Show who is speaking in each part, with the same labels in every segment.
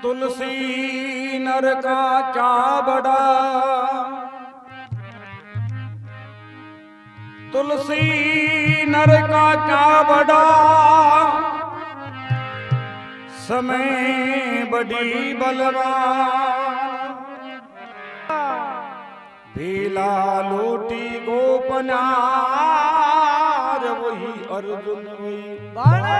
Speaker 1: तुलसी नर का क्या बड़ा, तुलसी नर का क्या बड़ा, समय बड़ी बलवान। भीला लोटी गोपनार, वही अर्जुन वही बाणे।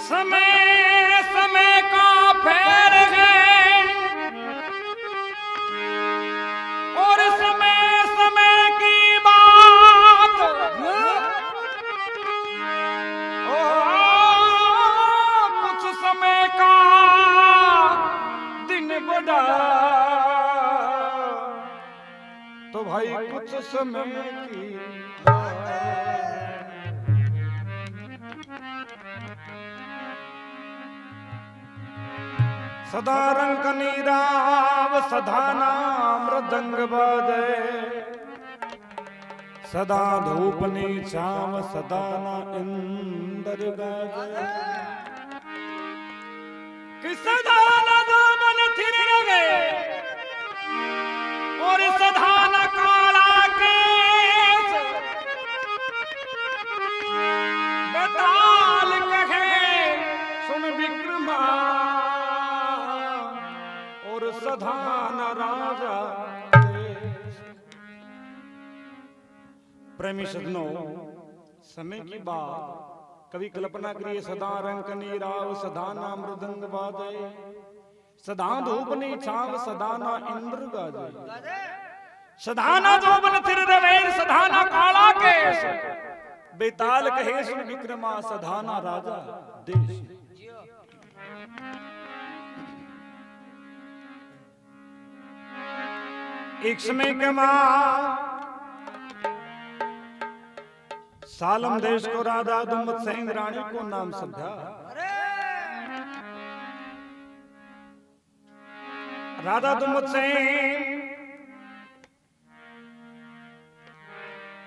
Speaker 1: समय समय का फेर है और समय समय की बात। ओ कुछ समय का दिन बड़ा, तो भाई कुछ समय की सदा रंग नीराव, सदा नाम मृदंग बाजे, सदा धूप नीचाव, सदा ना इंद्र गाजे। कि सदा ना दामन थिर रहे और सदा ना काला केस, बेताल कहे सुन विक्रमा और सदा न राजा। प्रेमी सजनों, समय की बात कवि कल्पना करिए। सदा रंग नीराव, सदा ना मृदंग बाजे, सदा धूप नीछाव, सदा ना इंद्र गाजे, सदा ना जोबन थिर रवेर, सदा ना काला केश, बेताल कहे सुन विक्रमा, सदा ना राजा देश। एक समय के मां सालम देश को राधा दुम्मत सेन रानी को नाम समझा। राधा दुम्मत सेन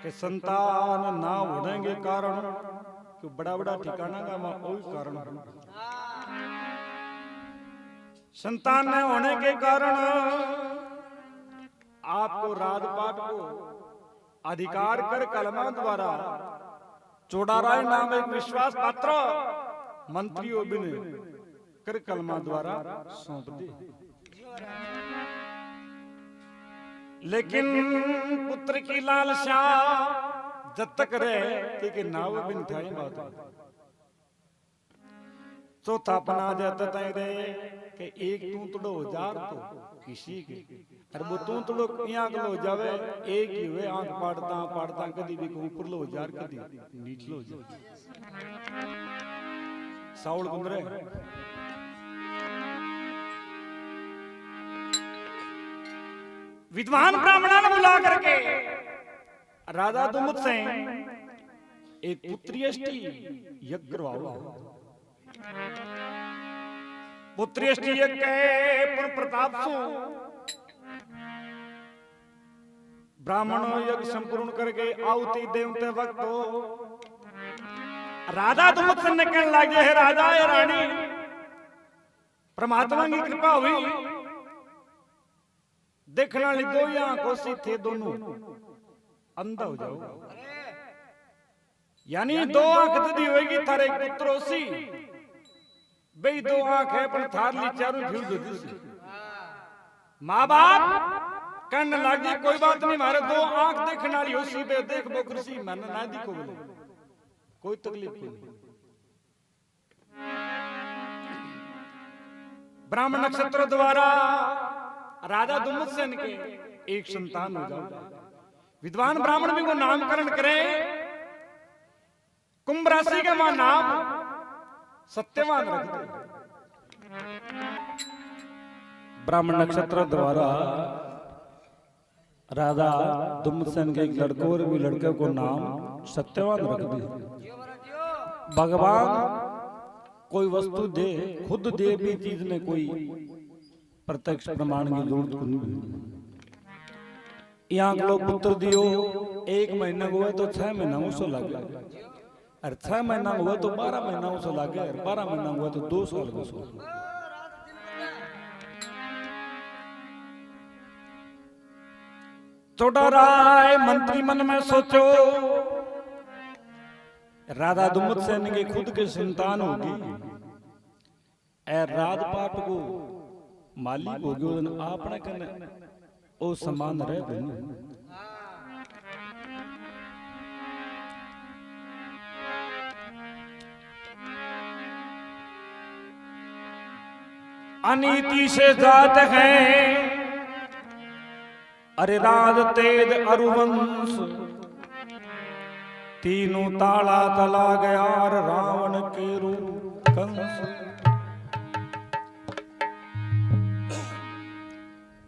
Speaker 1: के संतान ना होने के कारण, क्यों बड़ा बड़ा ठिकाना का मां कोई कारण, संतान न होने के कारण आपको राजपाट को अधिकार कर कलमा द्वारा चोड़ाराय नाम एक विश्वास पात्र मंत्रियों बिन कर कलमा द्वारा सौंप दे। लेकिन पुत्र की लालसा जब तक रहे कि नाव बिन थाई बात चौथा पना जाता तय रहे कि एक तू तड़ो हजार तो किसी के, अरे वो तू तड़ो यहाँ लो जावे एक ही हुए आंख पाड़ता पाड़ता कदी भी को ऊपर लो हजार कदी नीच लो जा। साउल कुंदरे विद्वान ब्राह्मणों ने बुला करके राजा दुम्मत से एक पुत्रियष्टि यज्ञ करवाओ। पुत्रियष्टि यज्ञ के पुर प्रताप सु ब्राह्मणों यज्ञ संपूर्ण करके आहुति देवते वक्त हो राजा दुम्मत से कहने लगे, है राजा है रानी, परमात्मा की कृपा हुई, देखना ली दो या आंखों से थे दोनों अंधा हो जाओ, यानी दो आंख दी होगी थारे पुत्रों सी, बई दो आंख है पर थार ली चारों फ्यूज होती सी। माँ बाप कहने लगे कोई बात नहीं, मारे दो आंख देखने वाली हो सी बे देख बो कृषि मन ना दिखो बोले कोई तकलीफ नहीं। ब्राह्मण नक्षत्र द्वारा राजा दुम्मत सेन के एक संतान हो जाओ। विद्वान ब्राह्मण भी को नामकरण करे, कुंभ राशि का मां नाम सत्यवान रख दे। ब्राह्मण नक्षत्र द्वारा राजा दुम्मत सेन के एक लड़कों और भी लड़के को नाम सत्यवान रख दे। भगवान कोई वस्तु दे खुद दे भी चीज ने कोई प्रत्यक्ष प्रमाण की जरूरत को नहीं। यहाँ लोग पुत्र दियो 1 महीना हुआ तो 6 महीना उसो लगे, और 6 महीना हुआ तो 12 महीना उसो लगे, और 12 महीना हुआ तो 2 साल उसो। छोटा राय मंत्री मन में सोचो, राधा दुम्मत सेन के खुद के संतान होगी, राजपाट को मालिक हो गयो, आपने कने ओ समान रह गयो। अनीति से जात हैं, अरे राज तेज अरुवंश, तीनों ताला तला गया रावण के रूप कंस।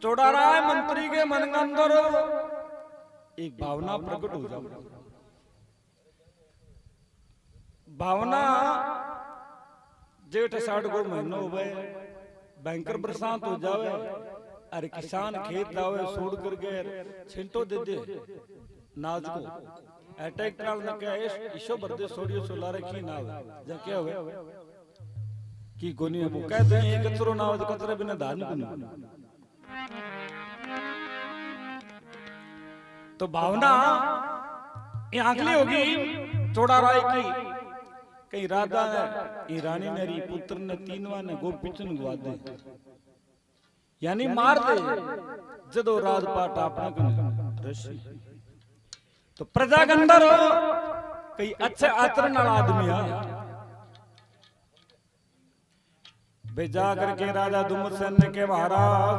Speaker 1: चौड़ा राय मंत्री के मन के अंदर एक भावना प्रकट हो जाए। भावना जेठ 60 को महीनो हो गए, बैंकर बरसात हो जावे, अरे किसान खेत आवे सूड़ कर गए छिंटो दे दे नाज को अटैक नाल न के ईशो बरदे सोडियो सोला रखी ना जा के होवे की गोनी वो कहते हैं कचरो ना हो कचरे बिना धान को। तो भावना ये आंकली होगी चौड़ा राय की, कहीं राधा ने रानी ने री पुत्र ने तीनवा ने गोपिचन गवा दे, यानी मार दे जदो राजपाट आपने को ऋषि। तो प्रजा के अंदर कई अच्छे आचरण वाला आदमी आ वे जा करके राजा दुम्मत सेन ने के महाराज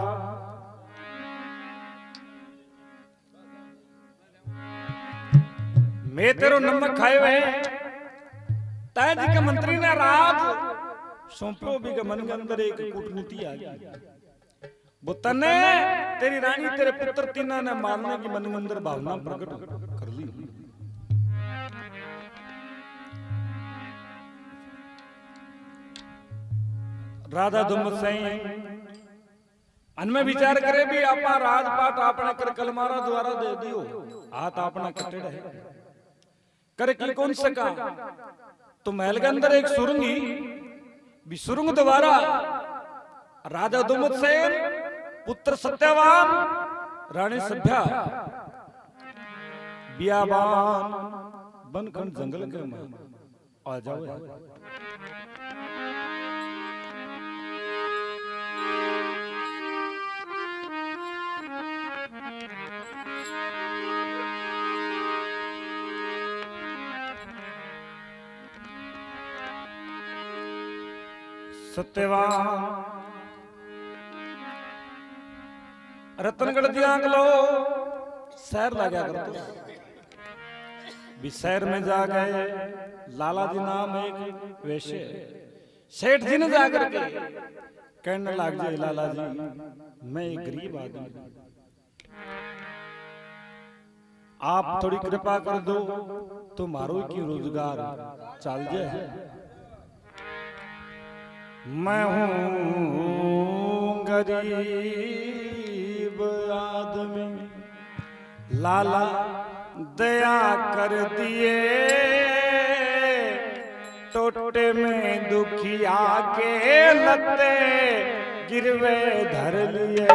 Speaker 1: मैं तेरो नमक खाए हुए ताज के मंत्री ने राज सौंपो भी के मन के अंदर एक कूटनीति आ गई। वो तने तेरी रानी तेरे पुत्र तीना ने मारने की मन के अंदर भावना प्रकट कर ली। राधा दुम्मत सेन अनमें विचार करे भी आपा राजपाट आपने कर कलमारा द्वारा दे दियो, हाथ अपना कटेड़ा है करे की कौन सका। तो महल के अंदर एक सुरंगी भी सुरंग द्वारा राजा दुम्मत सेन पुत्र सत्यवान रानी सभ्या बियाबान बनखंड जंगल के में आ जाओ। सत्यवान रतनगढ़ दिया लो शहर लगा कर भी शहर में जा गए। लाला जी नाम एक वैश्य सेठ जी ने जाकर के कहने लग जाए लाला जी मैं एक गरीब आदमी, आप थोड़ी कृपा कर दो तो मारो की रोजगार चल जाए। मैं हूँ गरीब आदमी, लाला दया कर दिए, टोटे में दुखिया के लते गिरवे धर लिए।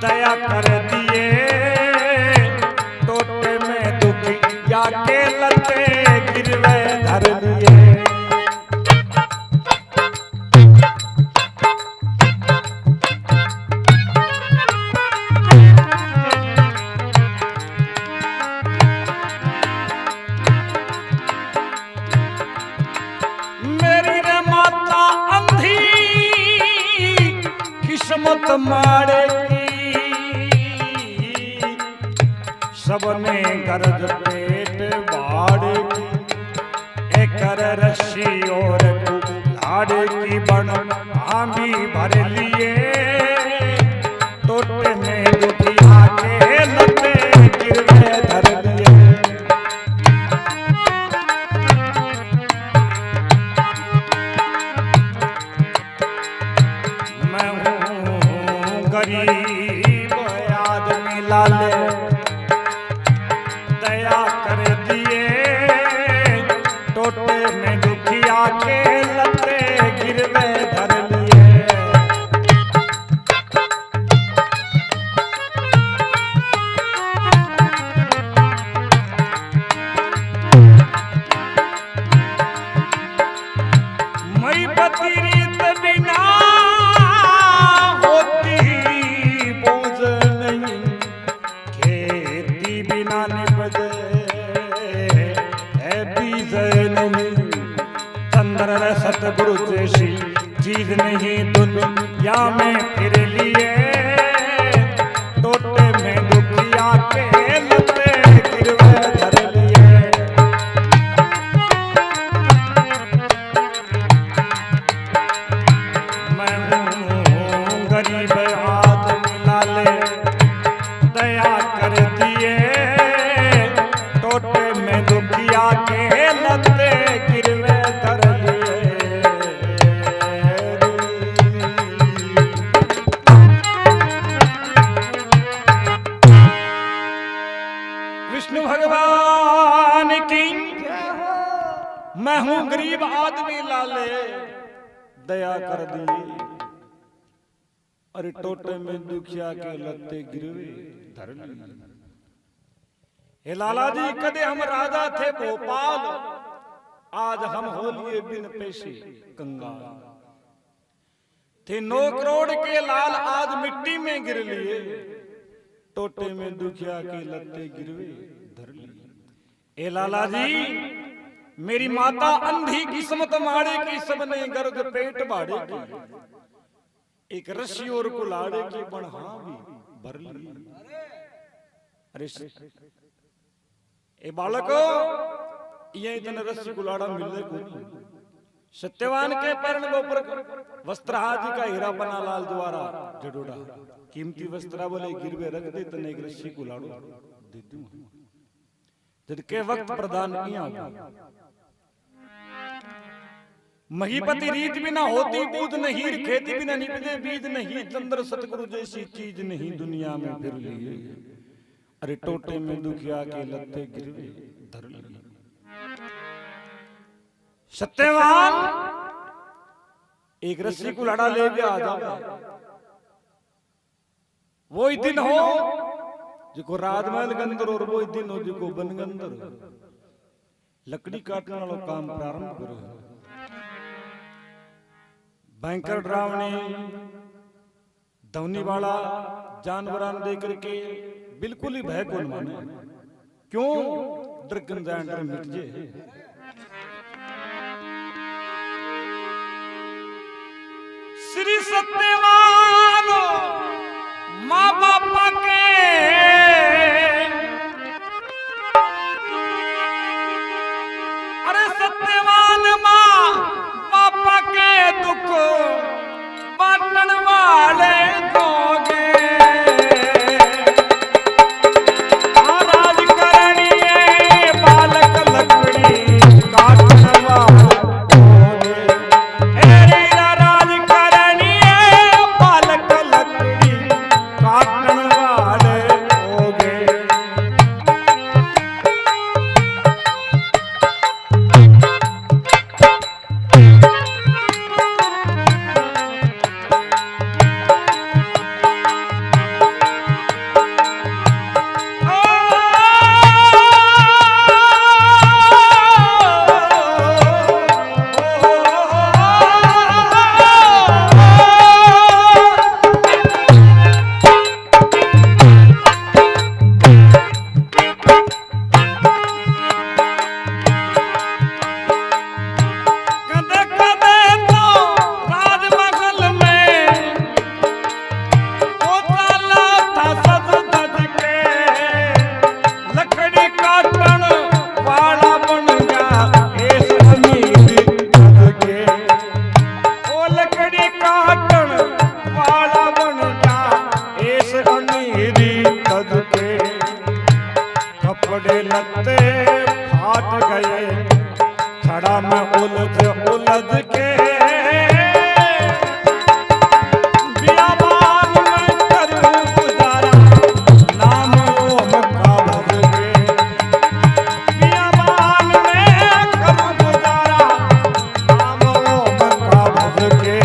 Speaker 1: दया कर दिए, टोटे में दुखिया के लते गिरवे धर धर लिए। मेरी रे माता अंधी किस्मत मारे की, सबने गर्द पेट बाड़ की, एकर रस्सी और लाड़ की बन आंधी भर लिए। टोटे में दुखिया के लते गिरवे धर लिए। मैं हूँ गरीब आदमी लाले, दया कर दिए। टोटे में दुखिया के लते गिरवे धर लिए। मई पति रीत बिना होती बोझ नहीं, खेती बिना निपजे है बीज नहीं। चंद्र सतगुरु जैसी चीज नहीं दुनिया में फिर लिए। टोटे में दुखिया के लते गिरवे धर लिए। मैं हूँ गरीब आदमी लाले, दया कर दिए। टोटे में दुखिया के लते गिरवे धर लिए। विष्णु भगवान की मैं हूँ गरीब आदमी लाले, दया कर दिए। अरे टोटे में दुखिया के लत्ते गिरवे धर लिए। हे लाला जी, कदे हम राजा थे भोपाल, आज हम हो लिए बिन पैसे कंगाल। थे 9 करोड़ के लाल, आज मिट्टी में गिर लिए। टोटे में दुखिया के लत्ते गिरवे धर लिए। हे लाला जी, मेरी माता अंधी किस्मत मारे की, सबने गर्द पेट बाड़े की, एक रस्सी और कुलाड़े की बढ़ा भी भर ली। अरे ए बालको, ये इतने रस्सी कुलाड़ा मिलने को नहीं। सत्यवान के पैरण गोपर वस्त्रहाजी का हीरा बना लाल द्वारा जडोड़ा। कीमती वस्त्रा बोले गिरवे रख दे, तने एक रस्सी कुलाड़ो दे दूं। जद के वक्त प्रदान किया। महीपति रीत बिना होती बूझ नहीं, खेती बिना निपजे बीज नहीं। चंद्र सतगुरु जैसी चीज नहीं दुनिया में फिर लिए। अरे टोटे में दुखिया के लत्ते गिरवे धर लिए। सत्यवान एक रस्सी को लड़ा ले गया, आ जाओ। वो ही दिन हो जिको राजमहल गंदर, और वो ही दिन हो जिको बन गंदर। लकड़ी काटने वाला काम प्रारंभ करो। भयंकर डरावनी धवनी वाला जानवरान देकर के बिल्कुल ही भय को माने। क्यों? ड्रगन जान मिट जे। श्री सत्यवान माँ बापा के अरे सत्यवान माँ बापा के दुख बांटन वाले होगे। राज करनिए बालक लकड़ी काटन वाले होगे। राज करनिए बालक लकड़ी काटन वाले होगे। छड़ा में उलझ उलझ के बियाबान में करूं गुजारा नाम ओम का भज के बियाबान में करूं गुजारा नाम ओम का भज के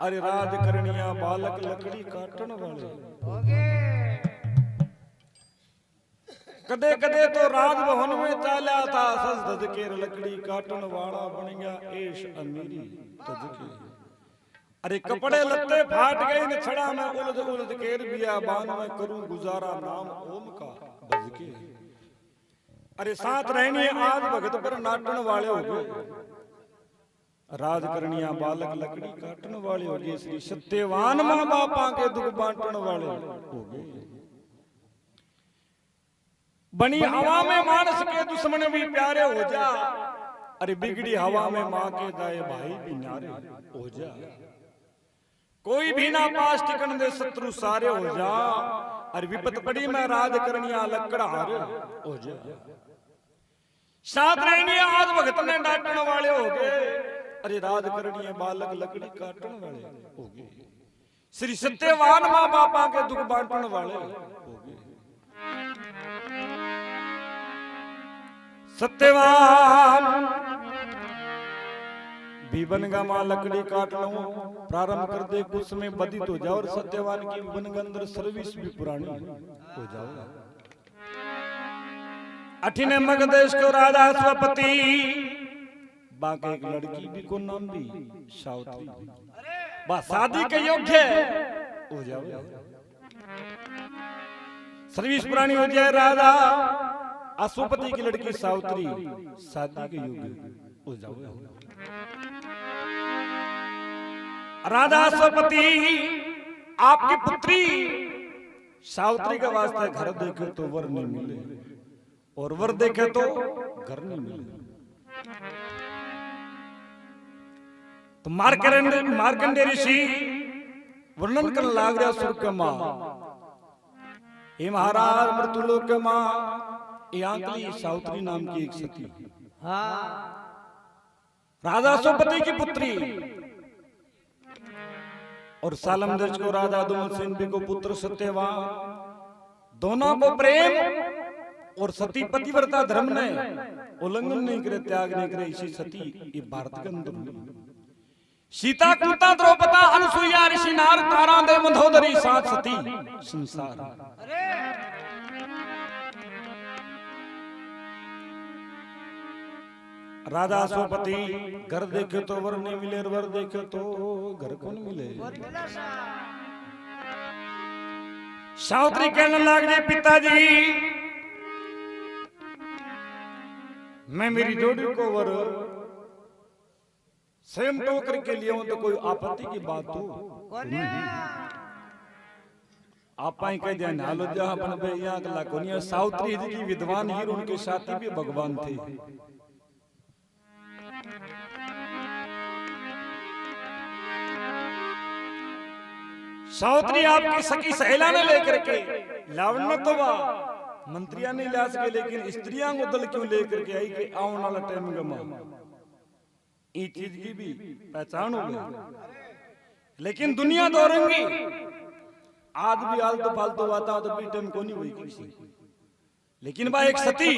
Speaker 1: अरे राज करनिया बालक लकड़ी काटन वाले कदे कदे तो राज भवन में चाला था सज धज के लकड़ी काटन वाला बन गया ऐश अमीरी तज के। अरे कपड़े लत्ते फाट गए न छड़ा में उलझ उलझ के बियाबान में करूं गुजारा नाम ओम का भज के। अरे साथ रहनी आज भगत पर नाटन वाले हो गए राज करनिया बालक लकड़ी काटन वाले हो गए श्री सत्यवान मां बापा के दुख बांटन वाले हो गए। बनी हवा में मानस के दुश्मन भी प्यारे हो जा। अरे बिगड़ी हवा में मां के दाए भाई भी नारे हो जा। कोई भी ना पास टिकन दे शत्रु सारे हो जा। अरे विपत पड़ी मैं राज करनिया लकड़ा हारे हो जा। साथ रहनी आज भगत में डांटन वाले हो गए। अरे राज करनिया बालक लकड़ी काटन वाले हो गए। श्री सत्यवान मां बापा के दुख बांटन वाले हो गए। सत्यवान बीबन गा मां लकड़ी काटनो प्रारंभ कर दे कुछ में बदित हो जाओ और सत्यवान की वन के अंदर सर्विस भी पुरानी हो जाओ। अठिने मगधेश को राजा स्वपति बाकी एक लड़की भी को नाम भी सावित्री बस शादी के योग्य हो जाओ। सर्विस पुरानी हो जाए राजा अश्वपति की लड़की सावित्री शादी के योग्य हो जाओ। राजा अश्वपति आपकी पुत्री सावित्री का वास्ते घर देखे तो वर नहीं मिले और वर देखे तो घर नहीं मिले। तो मार्कंडे ऋषि वर्णन कर लाग रहा सुर के मां हे महाराज मृत्युलोक के मां यांकली सावित्री नाम की एक सती राजा अश्वपति की पुत्री और सालम दर्ज को राजा दुमन को पुत्र सत्यवान दोनों को प्रेम और सती पतिव्रता धर्म ने उल्लंघन नहीं करे त्याग नहीं करे इसी सती ये भारत के अंदर सीता कुंता द्रौपदा अनुसुईया ऋषि नार तारा दे मंदोदरी सात सती संसार। राजा अश्वपति घर देखे तो वर नहीं मिले वर देखे तो घर कौन मिले। सावित्री कहने लग गई पिताजी मैं मेरी जोड़ी को वर स्वयं टोकर के लिए तो कोई आपत्ति की बात हो आप कह दिया नालो जा अपन भैया कला कोनिया सावित्री जी की विद्वान ही उनके साथी भी भगवान थे। सावित्री आपकी सखी सहेला ने लेकर के लावण्य तो मंत्रिया नहीं ला सके लेकिन स्त्रियां को दल क्यों लेकर के आई कि आने वाला टाइम गमा ये चीज की भी पहचान हो गई। लेकिन दुनिया दौड़ेंगी आज भी आलतू फालतू आता तो भी टाइम को नहीं हुई किसी लेकिन बा एक सती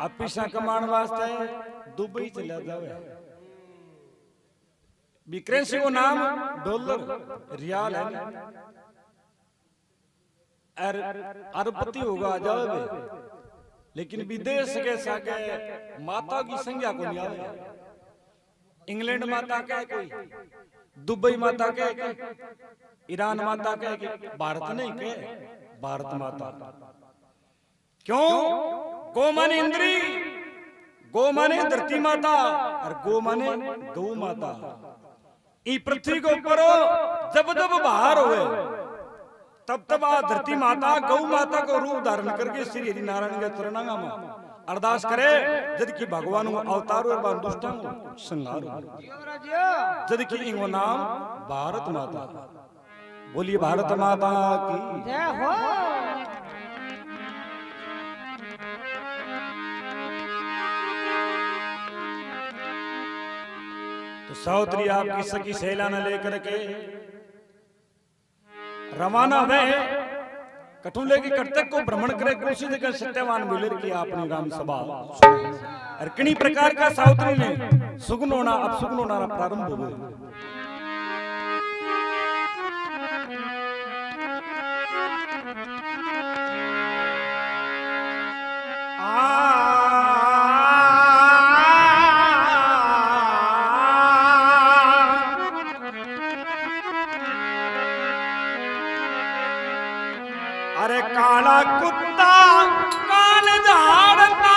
Speaker 1: अब पैसा कमाने वास्ते दुबई चला जावे करेंसी को नाम डॉलर रियाल है अरबपति होगा जावे लेकिन विदेश के सागे माता की संज्ञा को नहीं आवे। इंग्लैंड माता कहे कोई दुबई माता कहे ईरान माता कहे भारत नहीं कहे भारत माता क्यों गो माने इंद्री गो माने धरती माता और गो माने गौ माता। ई पृथ्वी के ऊपर जब जब बाहर हुए तब तब आ धरती माता गौ माता को रूप धारण करके श्री हरि नारायण के चरणांगा में अरदास करे जद की भगवान को अवतार और दुष्टां संहार जद की इनको नाम भारत माता। बोलिए भारत माता की जय हो। तो सावित्री आपकी सखी सहेला न लेकर के रवाना हुए कठुले की कर्तक को भ्रमण करे कोशिश कर सत्यवान मिलर की आपने राम सभा और किन्हीं प्रकार का सावित्री ने सुगुन होना अब सुगुन होना प्रारंभ हो गए। अरे काला कुत्ता कान झाड़ता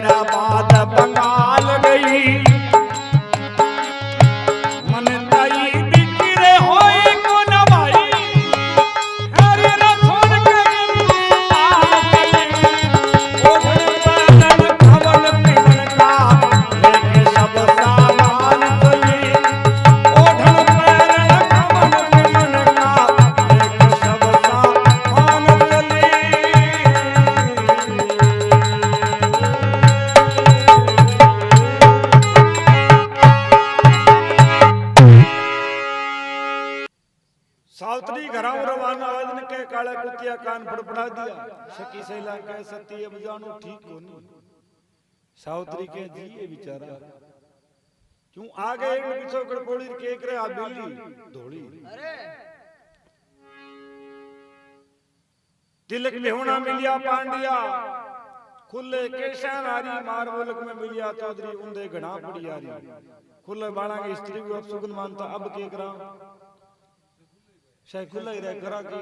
Speaker 1: हैदराबाद बंगाल गई मन ताई बिगड़े होए को न भाई हरे रथोन के ओढ़न पैरन खवन पीवन का लेके सब सामान चली ओढ़न पैरन खवन पीवन का लेके सब सामान चली। सावत्री घराऊ रवाना वजन के काला कुतिया कान फड़फड़ा दिया सखी सैला के सती अब जानो ठीक होनी सावत्री के जी ये बेचारा क्यों आ गए एक पीछे कड़पोड़ी के करे आ बिल्ली धोड़ी तिलक लेहोना मिलिया पांडिया खुले केशा नारी मार मुल्क में मिलिया चौधरी उंदे घना पड़ी यारी खुले बाणा की स्त्री को सुगन मानता अब के करा शायद खुला ही रह करा के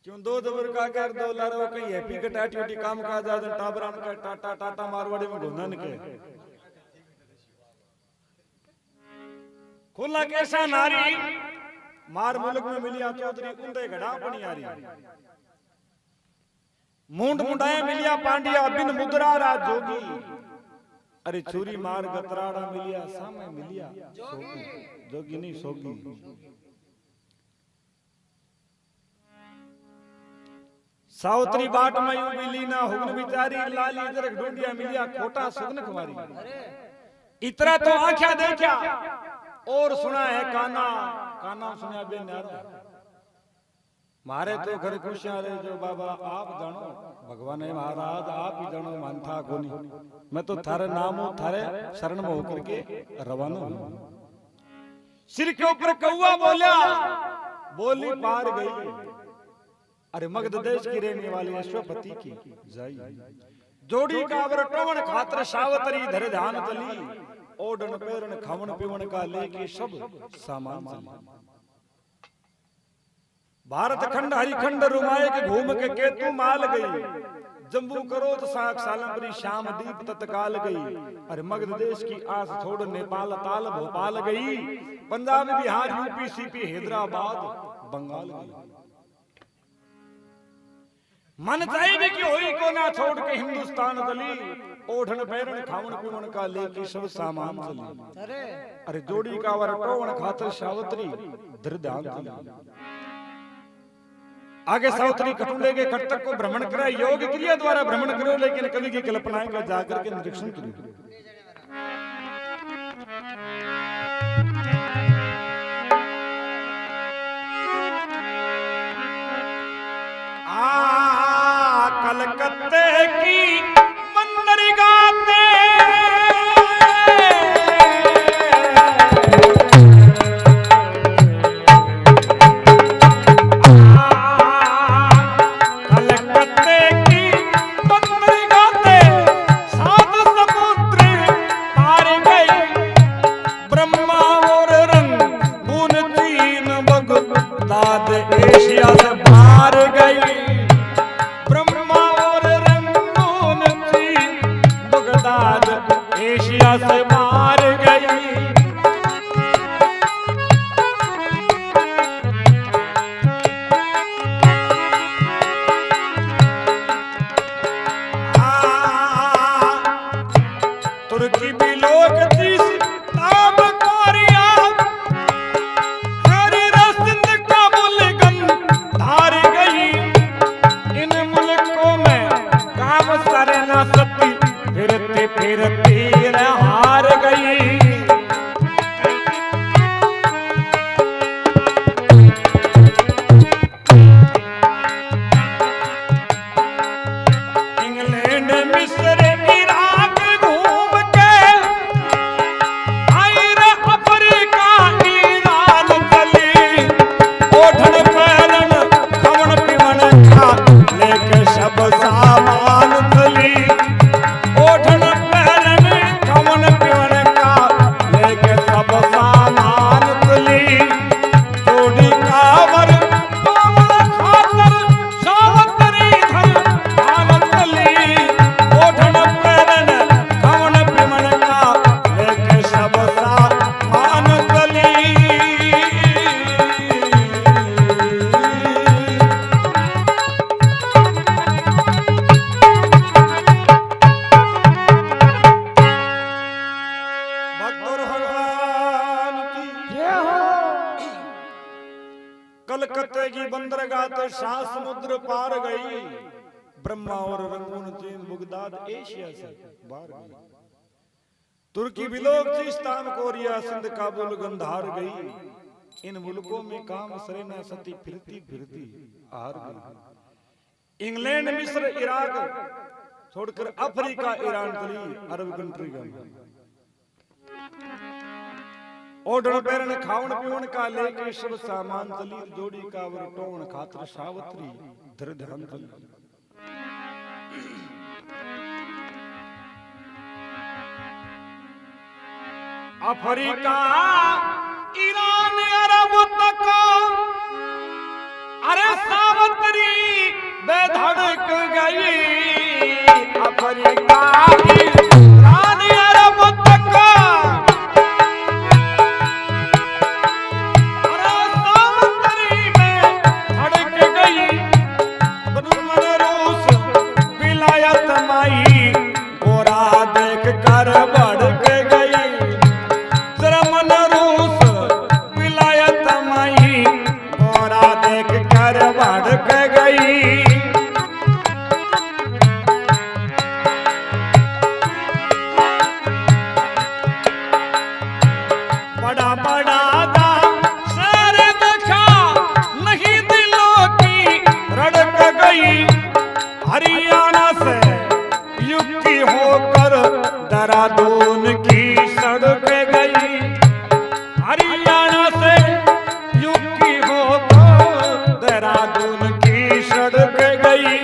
Speaker 1: क्यों दो दबर का कर दो लारो कहीं हैप्पी के टाटी उटी काम का जा टाबरान का टाटा टाटा मारवाड़ी में घुंधन के खुला कैसा नारी मार मुल्क में मिलिया चौधरी उंदे घड़ा बनी यारी मुंड मुंडाए मिलिया पांडिया बिन मुद्रा राज जोगी अरे छुरी मार गतराड़ा मिलिया सामे मिलिया जोगी नहीं सोगी सावत्री बाट में यूं मिली ना हुन बिचारी लाली इधर ढूंढिया मिलिया खोटा सुगन कुमारी इतना तो आंखा देखा और सुना है काना काना सुना बे न्यारा मारे तो घर खुशियां रहे जो बाबा आप जानो भगवान है महाराज आप ही जानो मानता कोनी मैं तो थारे नाम हूं थारे शरण में होकर के रवाना हूं सिर के ऊपर कौवा बोला बोली पार गई अरे मगध देश की रहने वाली अश्वपति की जाई जोड़ी का टोवन खातर सावतरी धरे ध्यान चली ओडन पेरन खावन पीवन का लेके सब सामान चली भारत खंड हरिखंड रुमाए के घूम के केतु माल गई जम्बू करोत साख सालंबरी श्याम दीप तत्काल गई अरे मगध देश की आस छोड़ नेपाल ताल भोपाल गई पंजाब बिहार यूपी सीपी हैदराबाद बंगाल गई मन चाहिए कि होई को ना छोड़ के हिंदुस्तान चली ओढ़न पैरन खावन पीवन का लेके सब सामान चली अरे जोड़ी का वर टोवन खातर सावत्री धृदान चली आगे सावत्री कटुंडे के कटक को भ्रमण करा योग क्रिया द्वारा भ्रमण करो लेकिन कवि की कल्पनाएं का जाकर के निरीक्षण करो कलकत्ते की मंदिर गाते एशिया से बाहर गई ब्रह्मा और रंगून थी बगदाद एशिया से बाहर गई तुर्की भी लोग थी ताब कोरिया फिरते फिरते हार गई इंग्लैंड मिस्र इराक घूम के आई रे अफ्रीका ईरान चली ओढ़न पैरन खावन पीवन का लेके सब सामान चली ओढ़न पैरन खावन पीवन का लेके सब सामान चली जोड़ी कावर टोवन खातर सावतरी धर पार गई, ब्रह्मा और रंगून चीन बुगदाद एशिया से बाहर गई, तुर्की बिलोक चिस्तान कोरिया सिंध काबुल गंधार गई, इन मुल्कों में काम सरेना सती फिरती फिरती हार गई। इंग्लैंड मिस्र इराक छोड़कर अफ्रीका ईरान चली, अरब कंट्री गई। ओढ़ण पैरण खावन पीवन का लेके सब सामान चली, जोड़ी कावर टोन खातर सावत्री धर ध्यान चली। अफ्रीका ईरान अरब तक अरे सावत्री बेधड़क गई, अफ्रीका ईरान अरब तक अरे सावत्री बेधड़क गई, बदुमन रूस विलायत माई गोरा देख कर भड़क गई, जर्मन रूस विलायत माई गोरा देख कर भड़क गई। बड़ा बड़ा शहर देखा नहीं दिलों की रड़क गई, हरियाणा से युक्ति होकर देहरादून की सड़क गई, हरियाणा से युक्ति होकर देहरादून की सड़क गई।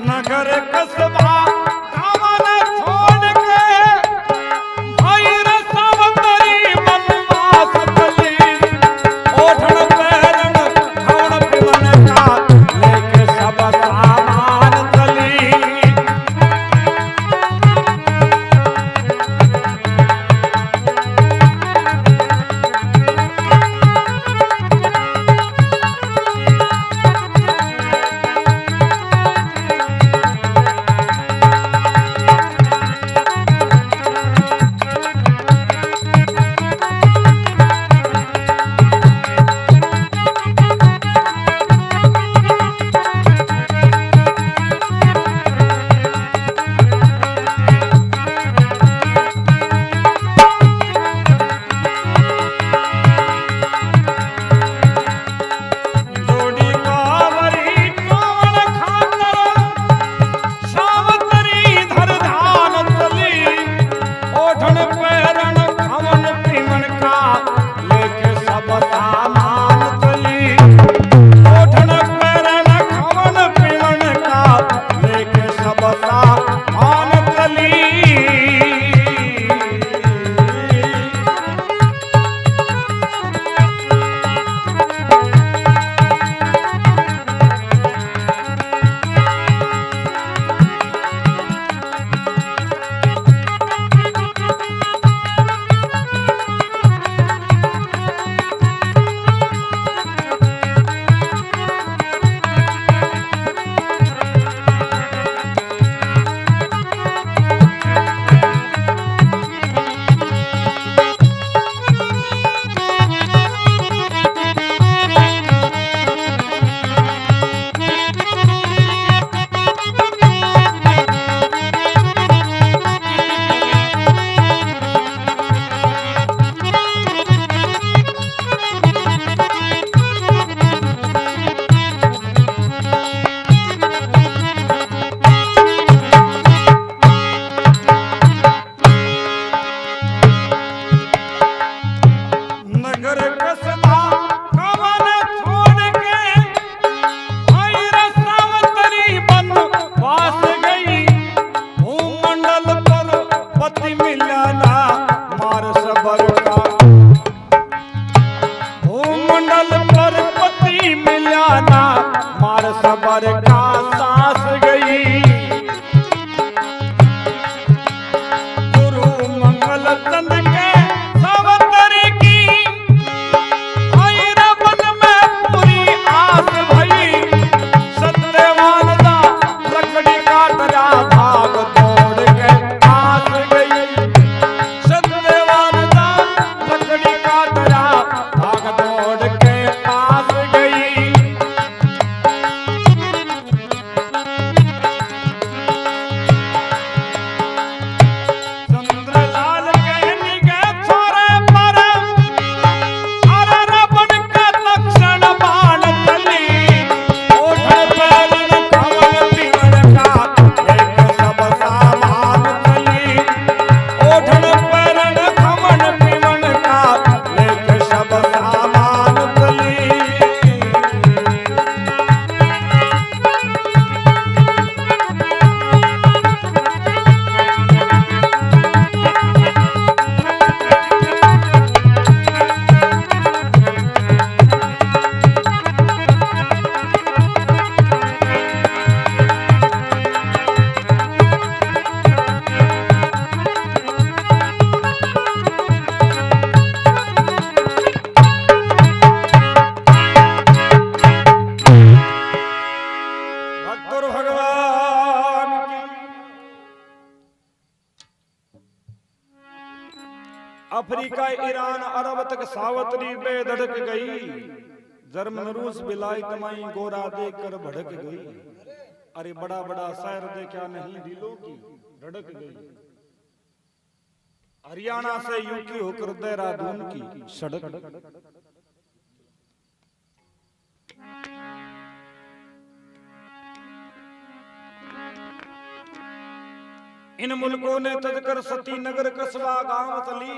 Speaker 1: नगर कस्बा गावन छोड़ के भाई रसावतरी बनवास चली, ओढ़ण पैरण खावन पीवन का लेके सब सामान चली। जोड़ी कावरी टोन खातर सावत्री धर ध्यान चली, ओढ़ण पैरण खावन पीवन का लेके सब सामान चली, ओढ़ण पैरण खावन पीवन का लेके सब सामान चली। नगर कस्बा गावन छोड़ के भाई रसावतरी बनवास गई, भूमंडल पर पति मिलाना मार सबर का, भूमंडल पर पति मिलाना मार सबर का सास गई। गुरु मंगल चंद के सावतरी की भैरवन में पूरी आस भई, सत्यवान दा लकड़ी काट रहा भाग तोड़ के आस गई, सत्यवान अफ्रीका ईरान अरब तक सावतरी बेधड़क गई, जर्मन रूस बिलायत माई गोरा देखकर भड़क गई। अरे बड़ा बड़ा शहर देखा नहीं दिलों की धड़क गई। हरियाणा से यूपी होकर देहरादून की सड़क। इन मुल्कों ने तजकर सती नगर कस्बा गांव तली,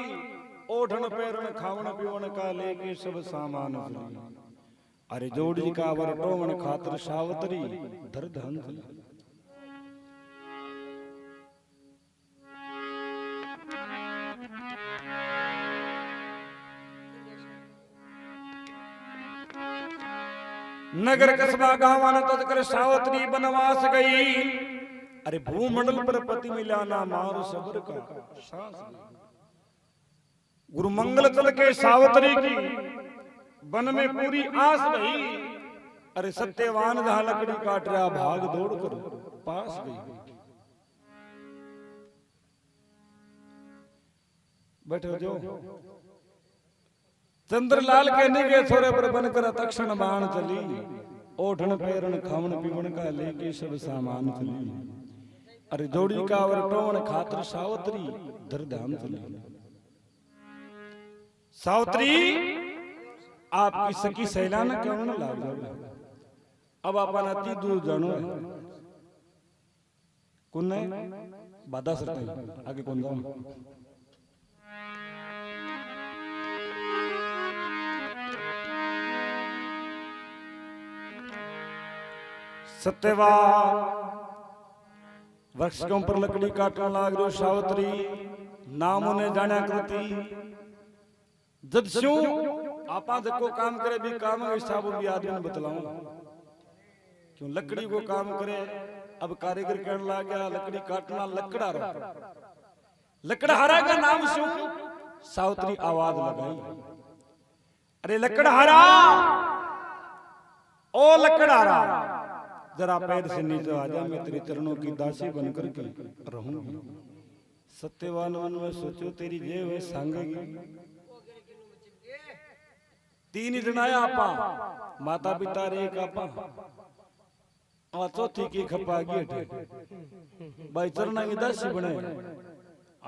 Speaker 1: ओढ़न पैरण खावन पीवन का लेके सब सामान चली। अरे जोड़ी का वर टोवन खातर सावतरी दर्द हंसली। नगर कस्बा गांव तजकर सावतरी बनवास गई। अरे भूमंडल पर पति मिला ना मार सबर का सांस। गुरु मंगल चल के सावतरी की वन में पूरी आस रही। अरे सत्यवान जहां लकड़ी काट रहा भाग दौड़ कर पास गई। बैठो जो चंद्रलाल के निगे छोरे पर बनकर तक्षण बाण चली। ओढ़न पैरण खावन पीवन का लेके सब सामान चली। अरे जोड़ी का वर टोवन खातर सावतरी दरदाम चली। सावतरी आपकी सखी सैलाना क्यों न लाग जाओ। अब अपन अति दूर जानो है कौन है बाधा सरताई आगे कौन जाओ। सत्यवा वृक्ष के ऊपर लकड़ी काटने लाग रो सावतरी नाम उन्हें जाना करती। जब स्यू आपा देखो काम करे भी काम है हिसाब भी आदमी ने बतलाऊं क्यों लकड़ी को काम करे। अब कारीगर कहने लग गया लकड़ी काटना लकड़हारा। लकड़हारा का नाम स्यू सावतरी आवाज लगाई। अरे लकड़हारा ओ लकड़हारा जरा पैर से नीचे आ जा, मैं तेरे चरणों की दासी बनकर के रहूंगी। सत्यवान मन में सोचो तेरी जे वे सांगेगी। तीन जनाया आपा माता पिता रे एक आपा और चौथी की खपागी भाई चरणा की दासी बने।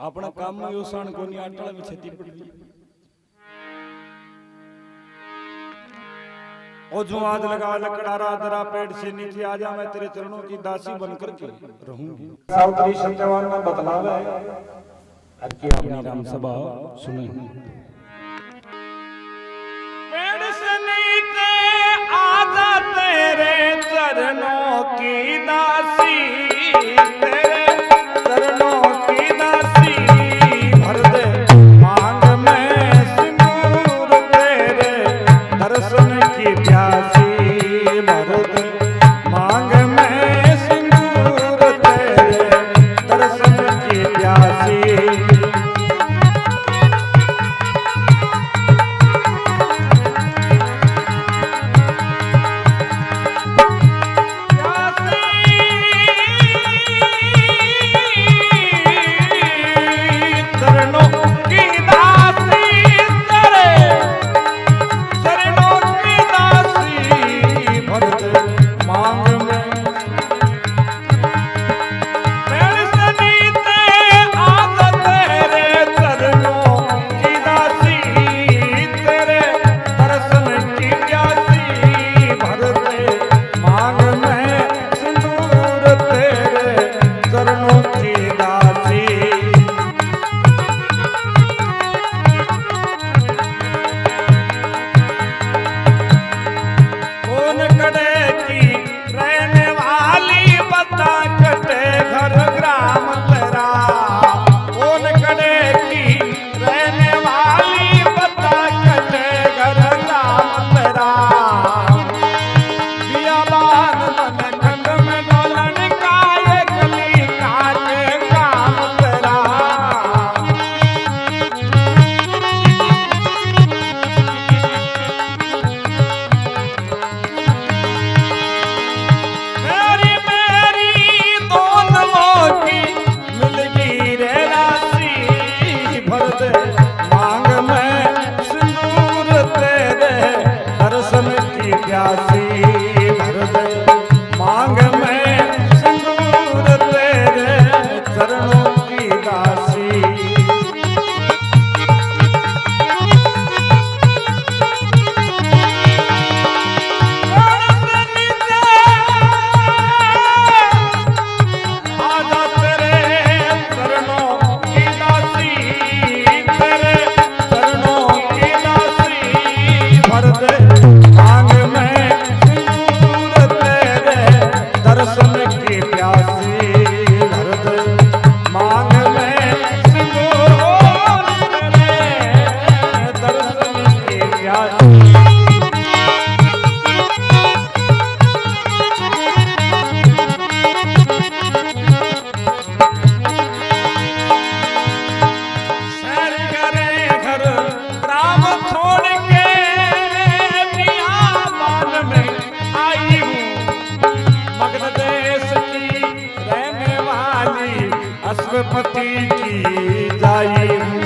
Speaker 1: अपना काम में योसान को नहीं आटला में छती पड़ी। ओ जो आज लगा लकड़हारा जरा पेड़ से नीचे आ जा, मैं तेरे चरणों की दासी बनकर के रहूंगी। सावतरी सत्यवान में बतलावे अपनी राम सभा सुने। पेड़ से नीचे आ जा तेरे चरणों की दासी, तेरे चरणों की दासी भर दे मांग में सिंदूर तेरे दर्शन की प्यासी। भर दे मांग में सिंदूर तेरे दर्शन की प्यासी। प्यासी। सैर करे घर ग्राम छोड़ के बियाबान में आई हूँ, मगध देश की रहने वाली अश्वपति की जाई हूँ।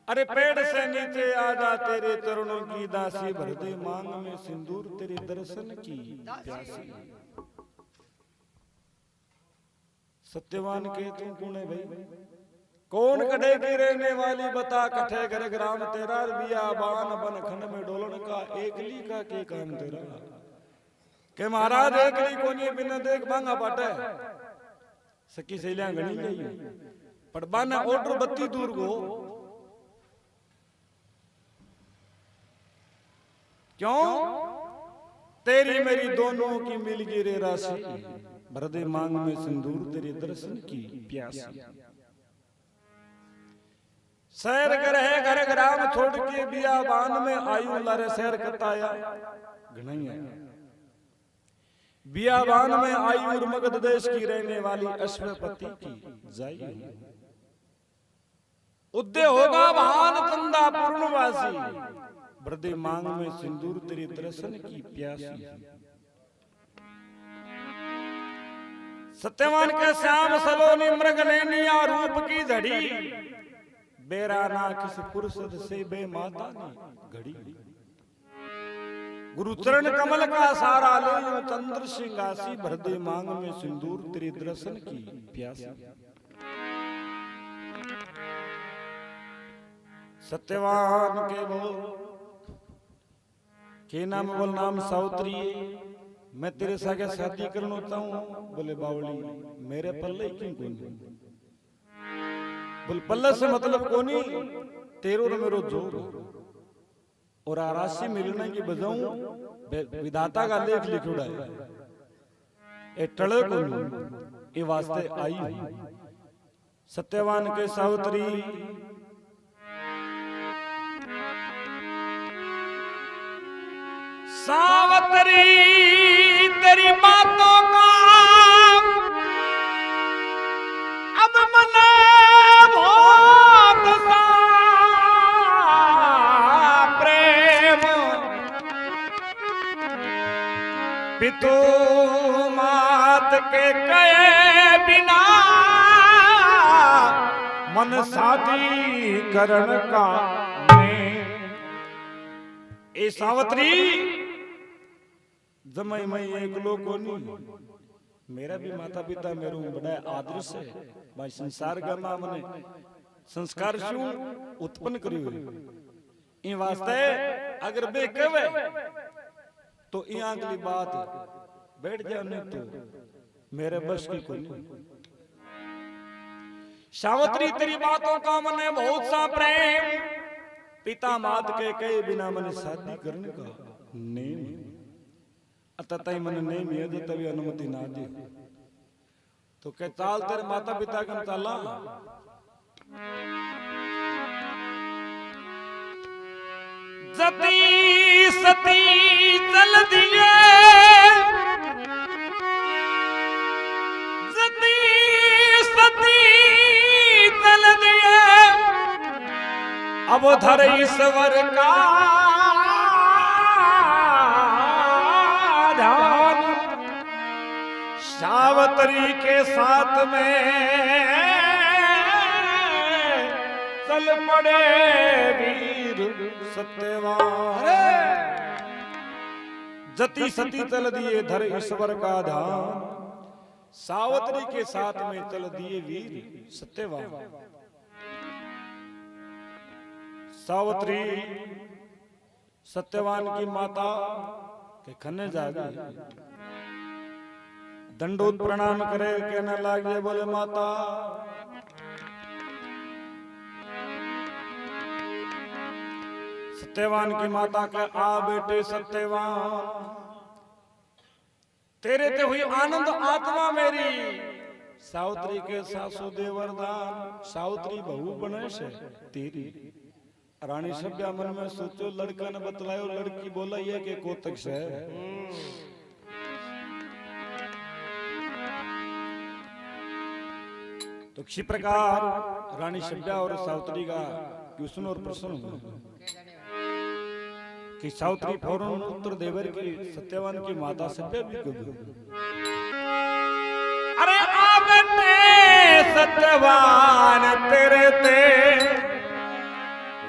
Speaker 1: अरे पेड़ से नीचे आजा तेरे चरणों की दासी, भर दे मांग में सिंदूर तेरे दर्शन की प्यासी। सत्यवान के तू कौन है भाई, कौन कढ़े की रहने वाली बता, कठे घर ग्राम तेरा, बियाबान बन खंड में डोलन का, एकली का के काम तेरा। के महाराज एकली कोनी बिना देख मांगा पाटे, सकी सहेलियां गणी गई पर बाना ऑर्डर बत्ती दूर को क्यों, तेरी मेरी दोनों की मिल गिरे राशि, भर दे मांग में सिंदूर तेरे दर्शन की प्यासी। सैर करे घर ग्राम छोड़ के बियाबान में आयु लारे सैर कताया घनैया। बियाबान में आयु मगध देश की रहने वाली अश्वपति की जाई। उद्दे होगा भान चंदा पूर्णवासी, बरदे मांग में सिंदूर तेरे दर्शन की प्यासी। सत्यवान के श्याम सलोनी मृग नैनिया रूप की झड़ी, बेरा ना किस फुर्सत से बे माता ने घड़ी। गुरु चरण कमल का सारा ले चंद्र सिंहासी, भरदे मांग में सिंदूर तेरे दर्शन की प्यासी। सत्यवान के बोल के नाम बोल, नाम सावित्री, मैं तेरे साथ शादी करना चाहूं। बोले बावली मेरे पल्ले क्यों कोनी, बोल पल्ले से मतलब कोनी, तेरो और मेरो जोर और राशि मिलने की बजाऊं विधाता का लेख लिखुड़ा है, ए टले कोनी ए वास्ते आई। सत्यवान के सावित्री सावित्री तेरी बातों का अब मन बहुत सा प्रेम पितु मात के कहे बिना मन शादी करण का ए सावित्री जमाई मैं एक लोग को नहीं मेरा भी माता पिता मेरू बड़ा आदर से भाई संसार का मां मने संस्कार शू उत्पन्न करियो इन वास्ते अगर बे कहे तो ई अगली बात बैठ जाने तो मेरे बस की कोई नहीं। सावित्री तेरी बातों का मने बहुत सा प्रेम पिता मात के कहे बिना मने शादी करने का नहीं अतः मन नहीं मिले तो तभी अनुमति ना दी तो क्या चाल तेरे माता पिता का चाला जती सती चल दिए जती सती चल दिए अब धर ईश्वर का सावित्री के साथ में चल पड़े वीर सत्यवान जति सती चल दिए धर ईश्वर का धाम सावित्री के साथ में चल दिए वीर सत्यवान। सावित्री सत्यवान की माता के खन्ने जागे दंडोत प्रणाम करे कहने लगे बोले माता सत्यवान की माता का आ बेटे सत्यवान तेरे ते हुई आनंद आत्मा मेरी सावित्री के सासु दे वरदान सावित्री बहू बने से तेरी रानी सभ्या मन में सोचो लड़का ने बतलायो लड़की बोला ये के कोतक से तो किसी प्रकार रानी सभ्या और सावित्री का कृष्ण और प्रसन्न हुआ कि सावित्री फौरन उत्तर देवर की सत्यवान की माता सभ्या भी कबूल अरे आबने सत्यवान तेरे ते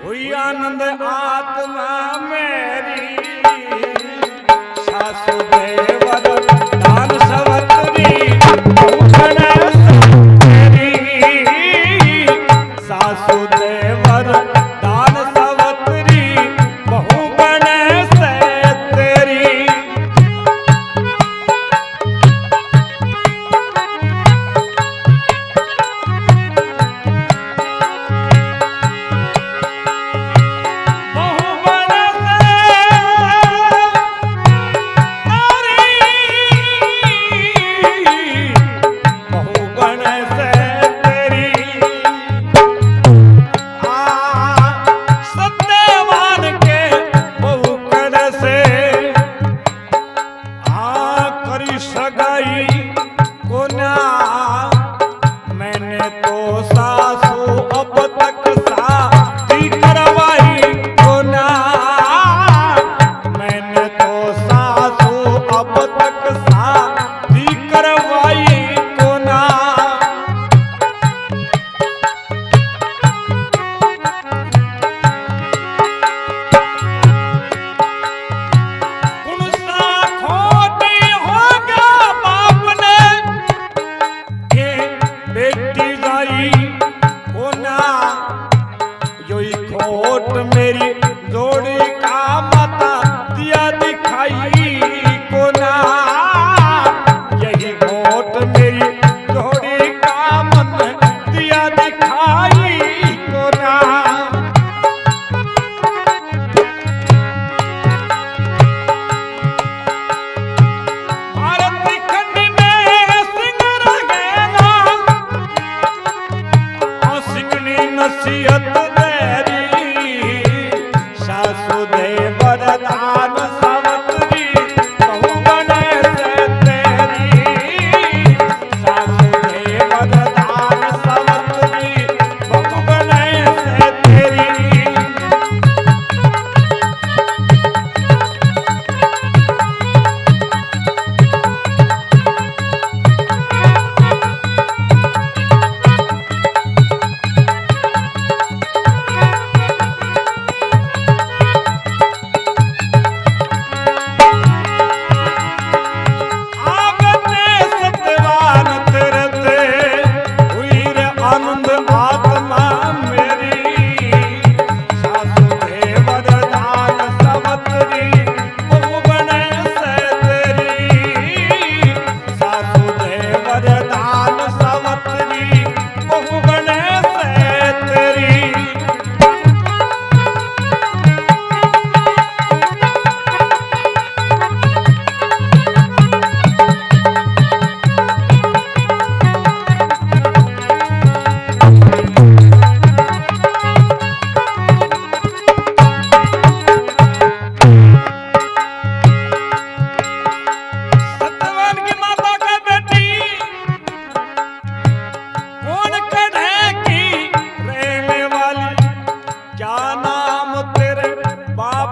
Speaker 1: हुई आनंद आत्मा मेरी सासु देवर दान सावित्री सासुदेवर दान सावित्री बहु बने से तेरी बहु बने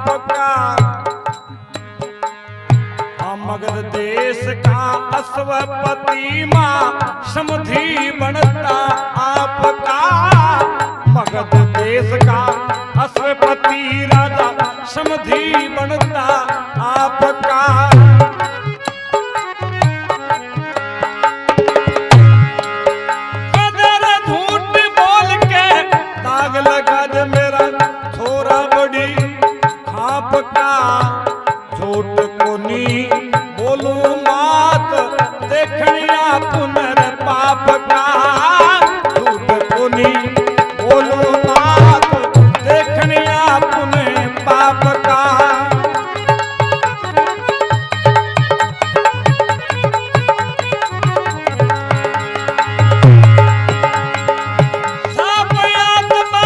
Speaker 1: आपका मगध देश का अश्वपति मां समधि बनता आपका मगध देश का अश्वपति राजा समधि बनता आपका कदर झूठ बोल के दाग लगा दे मेरा छोरा बड़ी खाप का झूठ कोनी बोलू मात देखनिया पुनर पाप का झूठ कोनी बोलू मात देखनिया पुनर पाप का सब आत्मा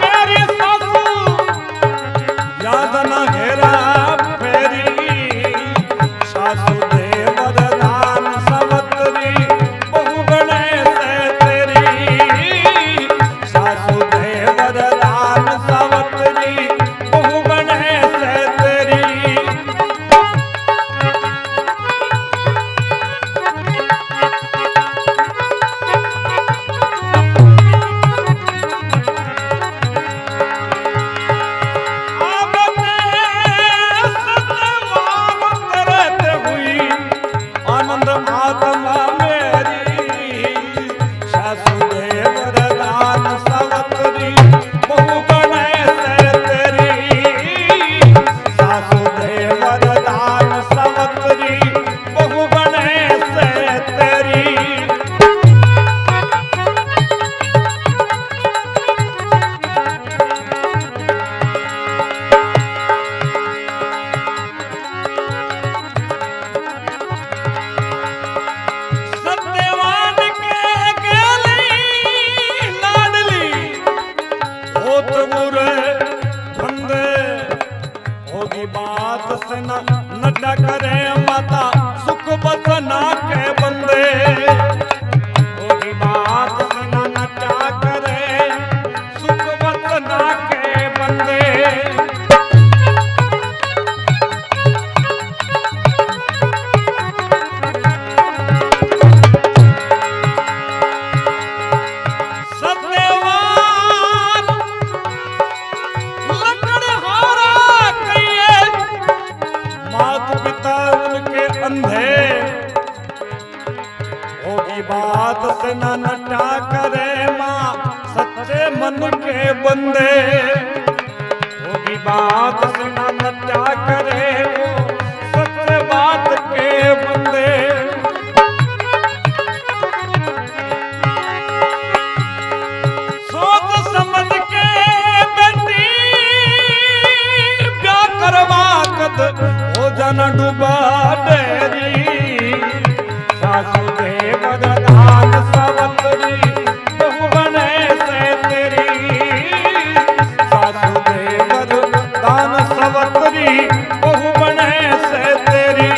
Speaker 1: मेरी सासू याद न घेरा नटा करे माता सुख बसना के बंदे होगी बात सुना नटा करे सुख बसना के बंदे बात से न नटा करे माँ सच्चे मन के बंदे होगी बात से न नटा करे वो सच्चे बात के बंदे सोच समझ के बेटी प्यार करवा कद हो जाना डूबा डेरी सासू देव दान सवतरी बहु बने से तेरी सासू देव दान सवतरी बहु बने से तेरी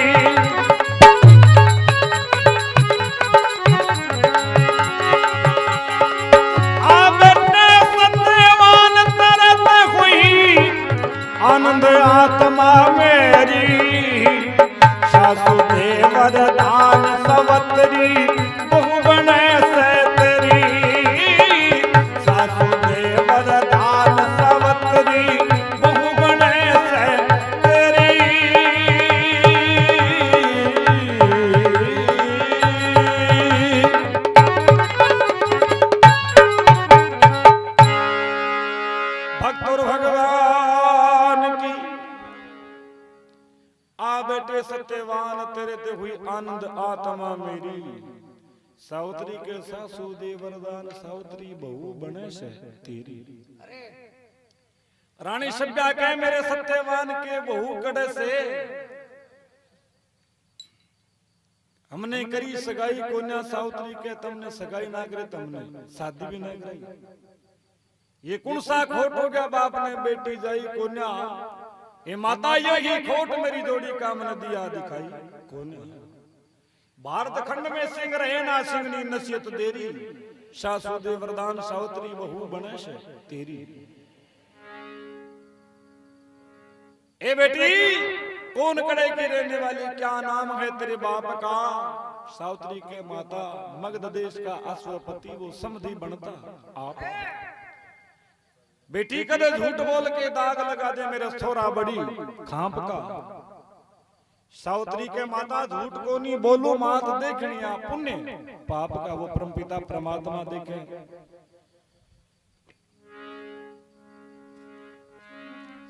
Speaker 1: आबने सत्यवान तरत हुई आनंद आत्मा मेरी सासू देव दान सवतरी बहु बने से तेरी सासू देव दान सवतरी बहु बने से तेरी भक्त और भगवान की आ बेटे सत्यवान तेरे ते हुई आनंद आत्मा मेरी सावित्री के सासू दे वरदान सावित्री बहु बने से तेरी रानी सभ्या कहे मेरे सत्यवान के बहु कड़े से हमने करी सगाई कोन्या सावित्री के तुमने सगाई ना करे तुमने शादी भी ना करी ये कौन सा खोट हो गया बाप ने बेटी जाई कोन्या ये माता यही खोट मेरी जोड़ी काम न दिया दिखाई कौन भारत खंड में सिंह रहे ना सिंगनी नसीहत देरी सासू दे वरदान सावित्री बहु बने से तेरी ए बेटी कौन कड़े की रहने वाली, क्या नाम है तेरे बाप का? सावित्री के माता मगध देश का अश्वपति वो समधि बनता आप। बेटी कदे झूठ बोल के दाग लगा दे मेरे थोड़ा बड़ी खांप का। सावित्री के माता झूठ को नहीं बोलो मात देखनिया पुण्य पाप का वो परमपिता परमात्मा देखे।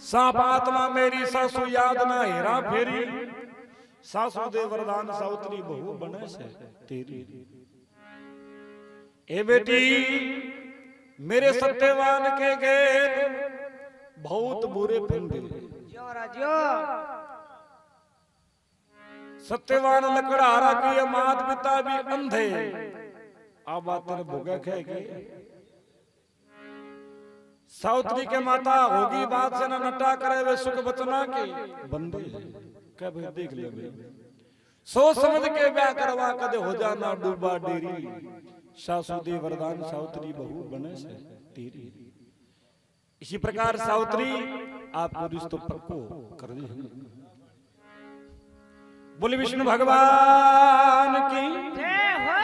Speaker 1: सांप आत्मा मेरी सासु याद ना हेरा फेरी, सासु दे वरदान सावित्री बहु बने से तेरी। ए बेटी मेरे सत्यवान के गेट बहुत बुरे फंदे, सत्यवान लकड़हारा की मात पिता भी अंधे, अब बात भोगा खेगी। सावित्री के माता होगी बात से न नटा करे वे सुख बचना के बंदे, कब देख ले सोच समझ के ब्याह करवा कदे हो जाना डूबा डेरी, सासु दे वरदान सावित्री बहु बने से तेरी। इसी प्रकार सावित्री आपको रिश्तों पक्को कर दी। बोले विष्णु भगवान की जय हो।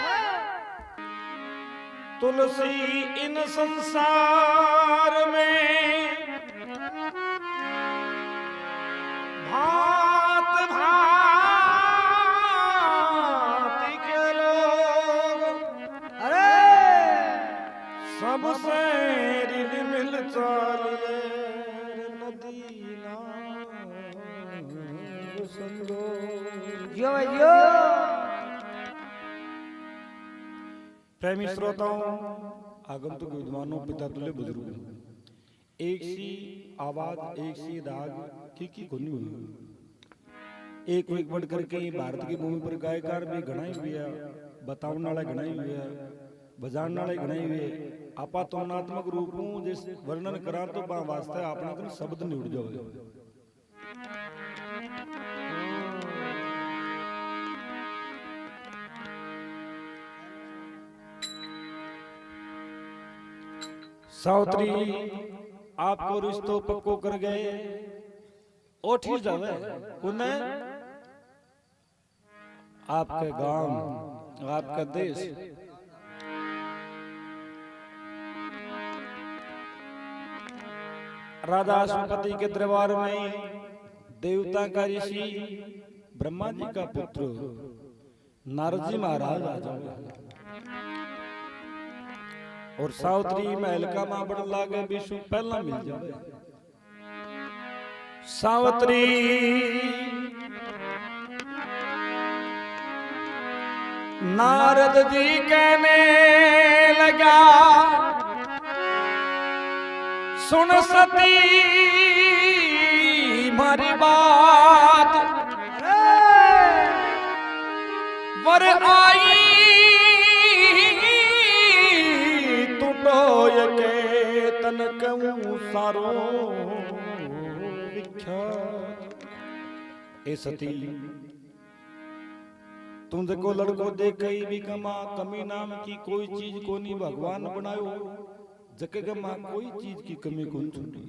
Speaker 1: तुलसी इन संसार में भात भांति के लोग, अरे सबसे रिल मिल चले नदी नाम संगो। यो यो प्रेमी श्रोताओं, आगंतुक विद्वानों, पिता तुल्य बुजुर्गों, एक सी आवाज एक सी राग की गुनी हुई एक एक बढ़ करके भारत की भूमि पर गायकार भी घणाई हुई है, बतावन वाला घणाई हुई है, बजान वाले घणाई हुई है। आपा तुलनात्मक रूपों जिस वर्णन करा तो वास्ते आपने तो शब्द नहीं उड़ जाओगे। सावित्री आपको रिश्तों पक्को कर गए, ओठी जावे कुने आपके गांव आपका देश। राजा अश्वपति के दरबार में देवता का ऋषि ब्रह्मा जी का पुत्र नारद जी महाराज आ जाए और सावित्री महल का माबड़ लागे विष्णु पहला मिल जाए। सावित्री नारद जी कहने लगा, सुन सती मारी बात, वर आई के तन कहूं सारो विख्यात। ए सती तुम देखो लड़को देख कहीं भी कमा कमी नाम की कोई चीज को नहीं भगवान बनायो, जके कमा कोई चीज की कमी कौन छूटी,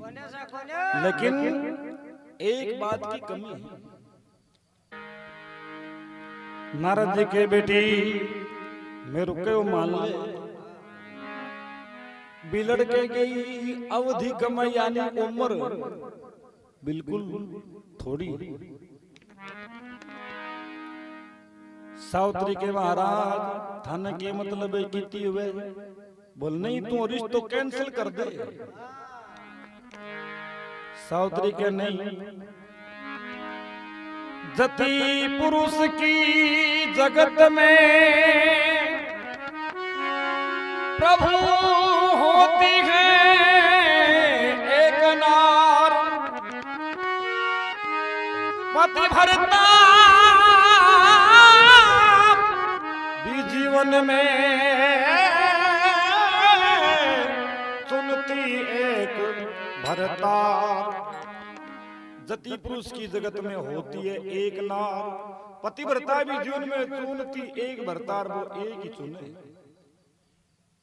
Speaker 1: लेकिन एक बात की कमी है। नारद जी के बेटी मेरे को मान ले, बिलड़ के गई अवधि कम यानी उम्र बिल्कुल थोड़ी। सावित्री के महाराज थाने के मतलब कीती हुए बोल नहीं तू रिश्तो कैंसिल कर दे। सावित्री के नहीं, जति पुरुष की जगत में प्रभु होती है एक नार, पति भरता भी जीवन में सुनती एक भरता। जति पुरुष की जगत में होती है एक नार, पतिव्रता भी जीवन में चुनती एक भरतार, वो एक ही चुने।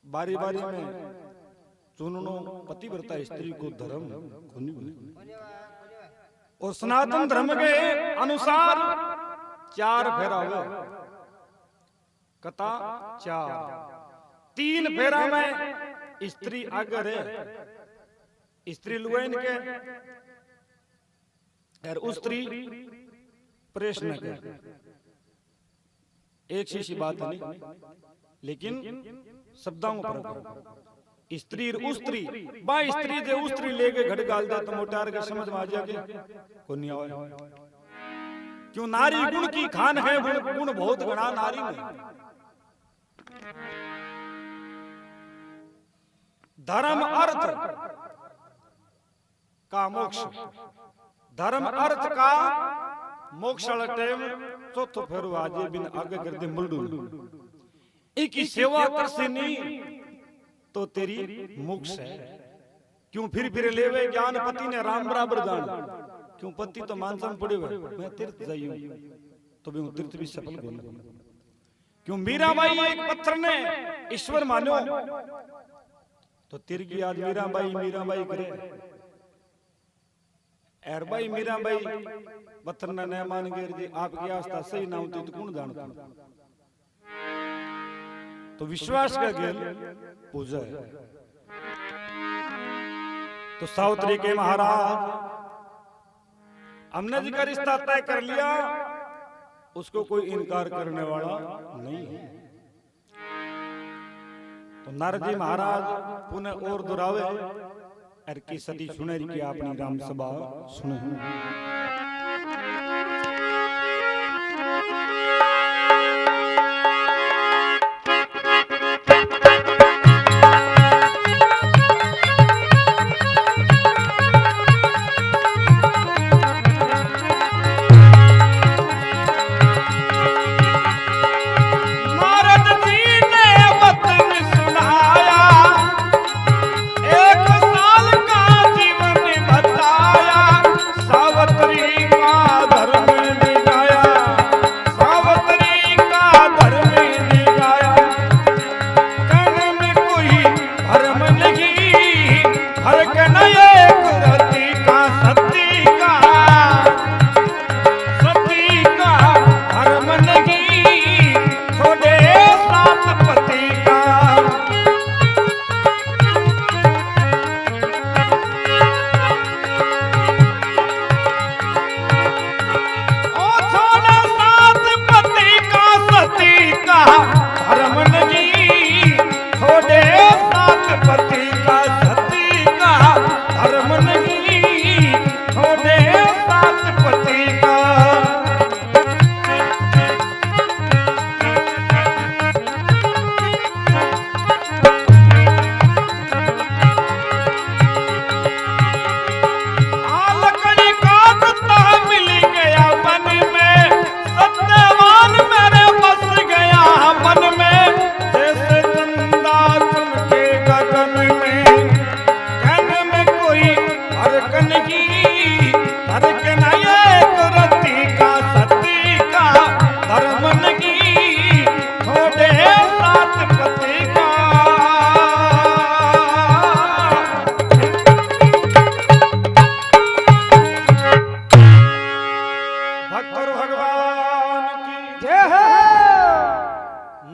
Speaker 1: बारी बारी में चुननो पतिव्रता स्त्री को धर्म और सनातन धर्म के अनुसार 4 फेरा हुए, कथा 4। 3 फेरा में स्त्री आगे है, स्त्री लुएन के और उस स्त्री प्रश्न के। एक सी बात नहीं, लेकिन शब्दों में फर्क। स्त्री और उस स्त्री, बा स्त्री जे उस स्त्री लेके घड़ गाल दे तो मोटार के समझ में आ जाएगा को नहीं आवे। क्यों? नारी गुण की खान है, गुण बहुत गणा नारी में। धर्म अर्थ का मोक्ष, धर्म अर्थ का मोक्ष वाला टाइम चौथो फेरो आजे बिन आगे कर दे मुलडू। एक की सेवा कर से नहीं तो तेरी मोक्ष है। क्यों फिर लेवे ज्ञान पति ने राम बराबर जान। क्यों? पति तो मानसा में पड़े हुए, मैं तीर्थ जाइयो तो भी तीर्थ भी सफल बोल। क्यों? मीराबाई एक पत्थर ने ईश्वर मानो तो तिर की आज मीराबाई करे। एर भाई मीराबाई पत्थर ने न मान गिर जी आपकी आस्था सही ना होती तो कौन जानता। तो विश्वास का गेल पूजा है। तो सावित्री के महाराज हमने जी का रिश्ता तय कर लिया, उसको कोई इनकार करने वाला नहीं है। तो नारद जी महाराज पुनः और दोहरावे अर की सती सुने की अपनी राम सभा सुने।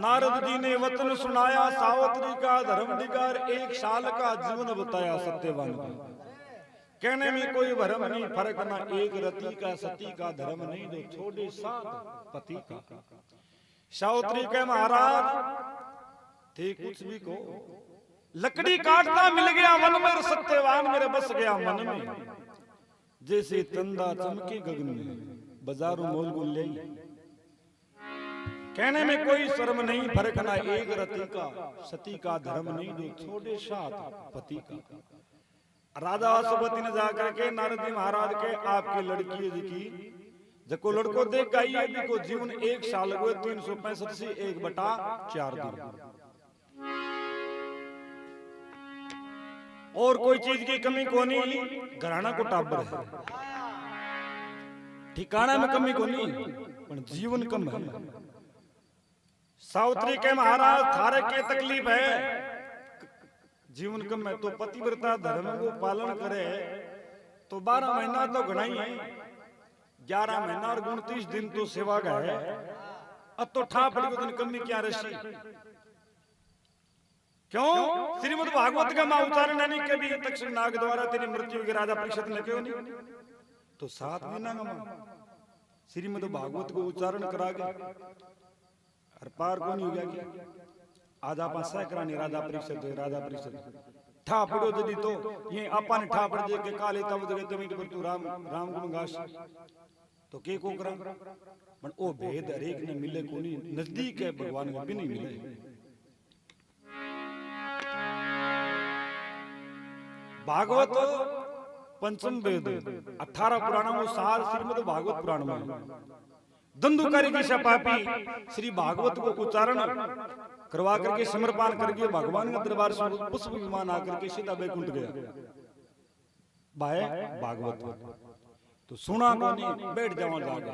Speaker 1: नारद जी ने वचन सुनाया, सावित्री का धर्म धिकार, 1 साल का जीवन बताया सत्यवान का। कहने में कोई भरम नहीं, फर्क ना एक रति का सती का धर्म नहीं, दो छोड़े 7 पति का। सावित्री के महाराज थे कुछ भी को, लकड़ी काटता मिल गया वन में, सत्यवान मेरे बस गया मन में। जैसे तंदा चमके गगन में, बाजारों मोल गुल ले। कहने में कोई शर्म नहीं, फर्क ना एक रति का सती का धर्म नहीं, जो छोड़े 7 पति का। राजा सुपति ने जाकर के नारद जी महाराज के आपकी लड़की जी की जको लड़को देख गाइए भी को जीवन 1 साल हुए 365 से 1/4 दिन। और कोई चीज की कमी कोनी, घराना को टाबर है, ठिकाना में कमी कोनी, पर जीवन कम है। सावित्री के महाराज थारे के तकलीफ है, जीवन कम है, तो पतिव्रता धर्म को पालन करे तो 12 महीना तो घना ही है, 11 महीना और 29 दिन तो सेवा का है। अब तो ठा पड़ी को दिन कमी क्या रसी, क्यों? श्रीमद् भागवत का मां उच्चारण नहीं के भी तक्षक नाग द्वारा तेरी मृत्यु के राजा परीक्षित ने क्यों नहीं, तो 7 महीना का मां श्रीमद् भागवत को उच्चारण करा के और पार को नहीं हो गया कि आज आप सहकरानी राजा परीक्षित राजा परीक्षित ठा पड़ो जदी तो ये आपा ने ठा पड़ जे के काले तब जगे तमिट पर तू राम राम गुण गास तो के को करा, पण ओ भेद हरेक ने मिले को नहीं, नजदीक है भगवान के भी नहीं मिले। भागवत पंचम वेद 18 पुराणों में सार श्रीमद् भागवत पुराण में धंधुकारी की पापी श्री भागवत को उच्चारण करवा करके समर्पण करके भगवान के दरबार से पुष्प विमान आकर के सीधा बैकुंठ गया भाई भागवत। तो सुना को नहीं, बैठ जाओ जाके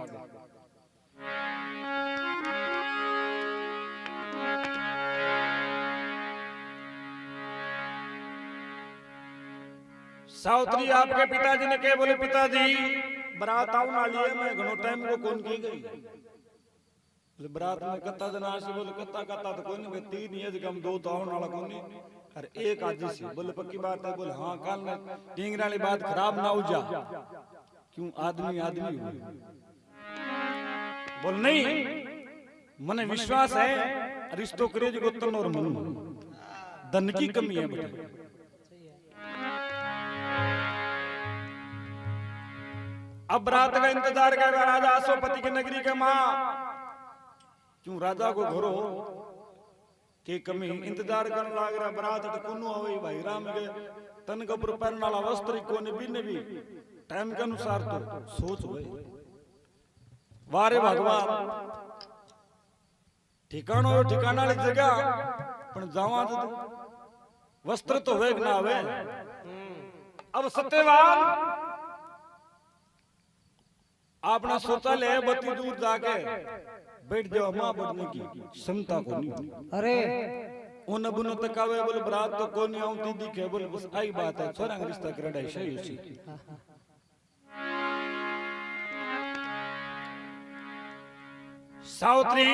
Speaker 1: सावित्री आपके पिताजी ने कहे, बोले पिताजी बरात आऊ ना लिए मैं घणो टाइम को कौन की गई, बोले बरात में कत्ता जना से, बोले कत्ता कत्ता तो कोई नहीं, 3 एज कम 2 तो आने वाला कोई नहीं और 1 आज से, बोले पक्की बात है, बोले हाँ काल में टींगरा वाली बात खराब ना हो जा, क्यों आदमी आदमी हुए, बोल नहीं मने विश्वास है रिश्तो करे जो तन और मन धन की कमी है बेटा। अब रात का इंतजार कर रहा राजा अशोपति की नगरी के मां, क्यों राजा को घरो के कमी इंतजार करने लाग रहा, बरात टकुनु आवे भाई राम के तन के ऊपर पहनने वाला वस्त्र को ने भी टाइम के अनुसार तो सोच हुए वारे भगवान ठिकानो ठिकाना वाली जगह पण जावा वस्त्र तो होए ना होवे। अब सत्यवान आपने सोचा ले बत्ती दूर जाके बैठ जाओ, मां बढ़ने की क्षमता को नहीं,
Speaker 2: अरे
Speaker 1: उन बुन तकावे, बोले बरात तो को नहीं आऊंती दिखे, बोले बस आई बात है छोरा रिश्ता करड़ा सही उसी। सावित्री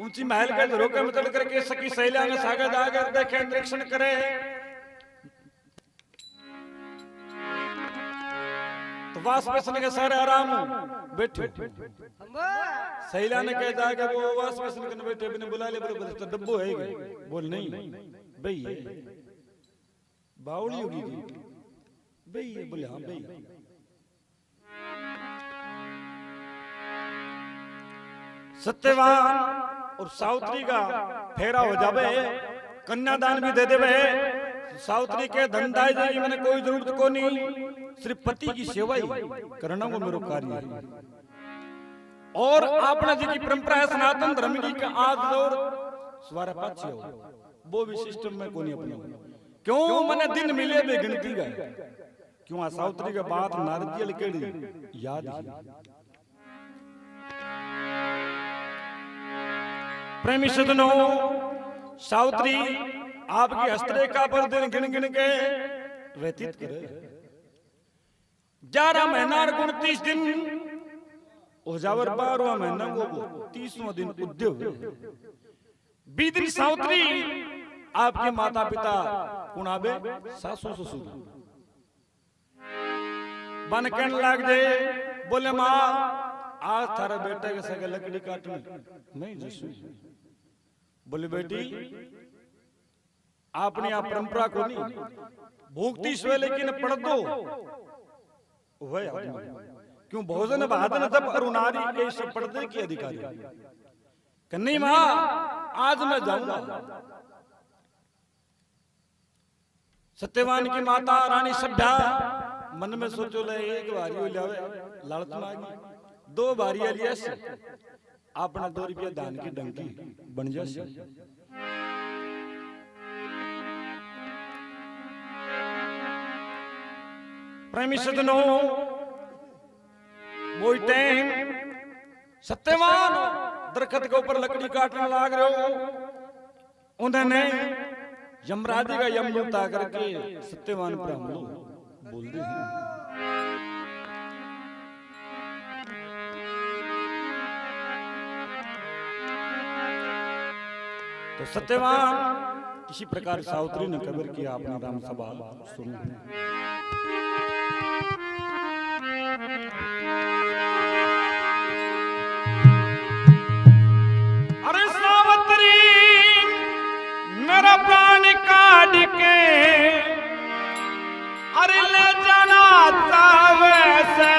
Speaker 1: ऊंची महल के झरोके में चढ़ करके सखी सहेलिया ने सागर जाकर देखे निरीक्षण करे, तो वासपेशन के सारे आराम बैठे, सहेलिया ने कह जाके वो वासपेशन के बैठे बिना बुला ले, बोले तो डब्बो है गए, बोल नहीं भाई है बावली होगी भाई है, बोले हाँ भाई। सत्यवान और सावित्री का फेरा हो जावे, कन्यादान भी दे देवे, सावित्री के धन दाई जाएगी, मैंने कोई जरूरत को नहीं, सिर्फ पति की सेवा ही करना वो मेरो कार्य है। और आपने जी की परंपरा है सनातन धर्म की का आज और सवारा पाछे हो, वो भी सिस्टम में को नहीं अपने, क्यों मैंने दिन मिले बे गिनती गए, क्यों सावित्री के बात नारदियल केड़ी याद है। प्रेमी सदनो सावित्री आपकी हस्तरेखा पर दिन गिन गिन के व्यतीत करे, 11 महीना और 29 दिन उजावर 12वां महीना को 30वां दिन उद्योग 20 दिन सावित्री आपके माता पिता कुणाबे सासू ससुर बन कहने लग जाए, बोले मां आज थारा बेटे के सगे लकड़ी काटने नहीं जसू, बोले बेटी आपने आप परंपरा को नहीं भूखती स्वे लेकिन पढ़ दो वह क्यों भोजन भादन जब अरुणारी ये सब पर्दे की अधिकारी कन्नी मां आज मैं जाऊंगा। सत्यवान की माता रानी सभ्या मन में सोचो ले एक बारी हो जावे लालच मांगी, 2 बारी लिया से अपना 2 रुपया दान की डंकी बन जासी। प्रेमी सजनो वो टाइम सत्यवान दरखत के ऊपर लकड़ी काटने लग रहे हो, उन्होंने यमराज का यमदूत आकर के सत्यवान पर हमलो बोल दे, तो सत्यवान इसी प्रकार सावित्री ने कबीर की आपने राम सभा सुनी। अरे सावित्री मेरा प्राण काट के अरे ले जाना चावे से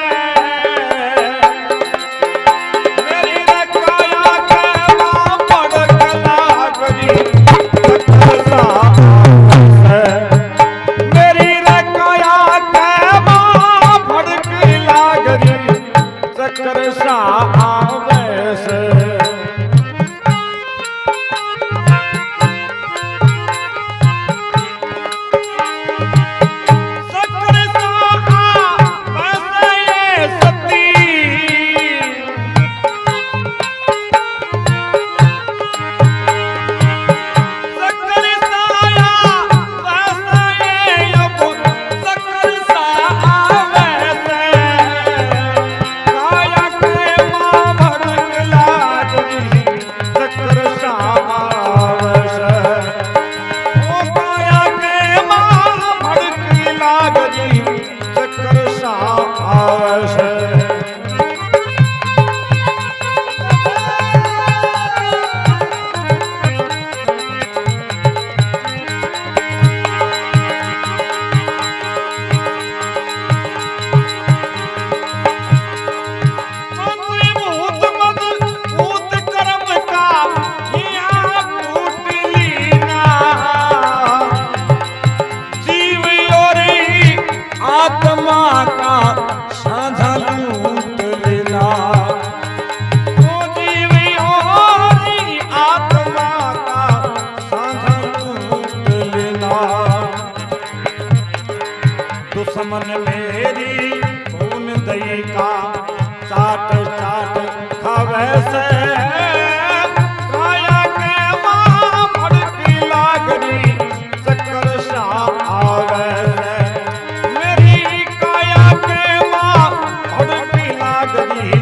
Speaker 1: दुश्मन मेरी खून दही का चाट चाट खावे से काया के मां भड़की लागरी चक्कर सा आवे से मेरी काया के मां भड़की लागरी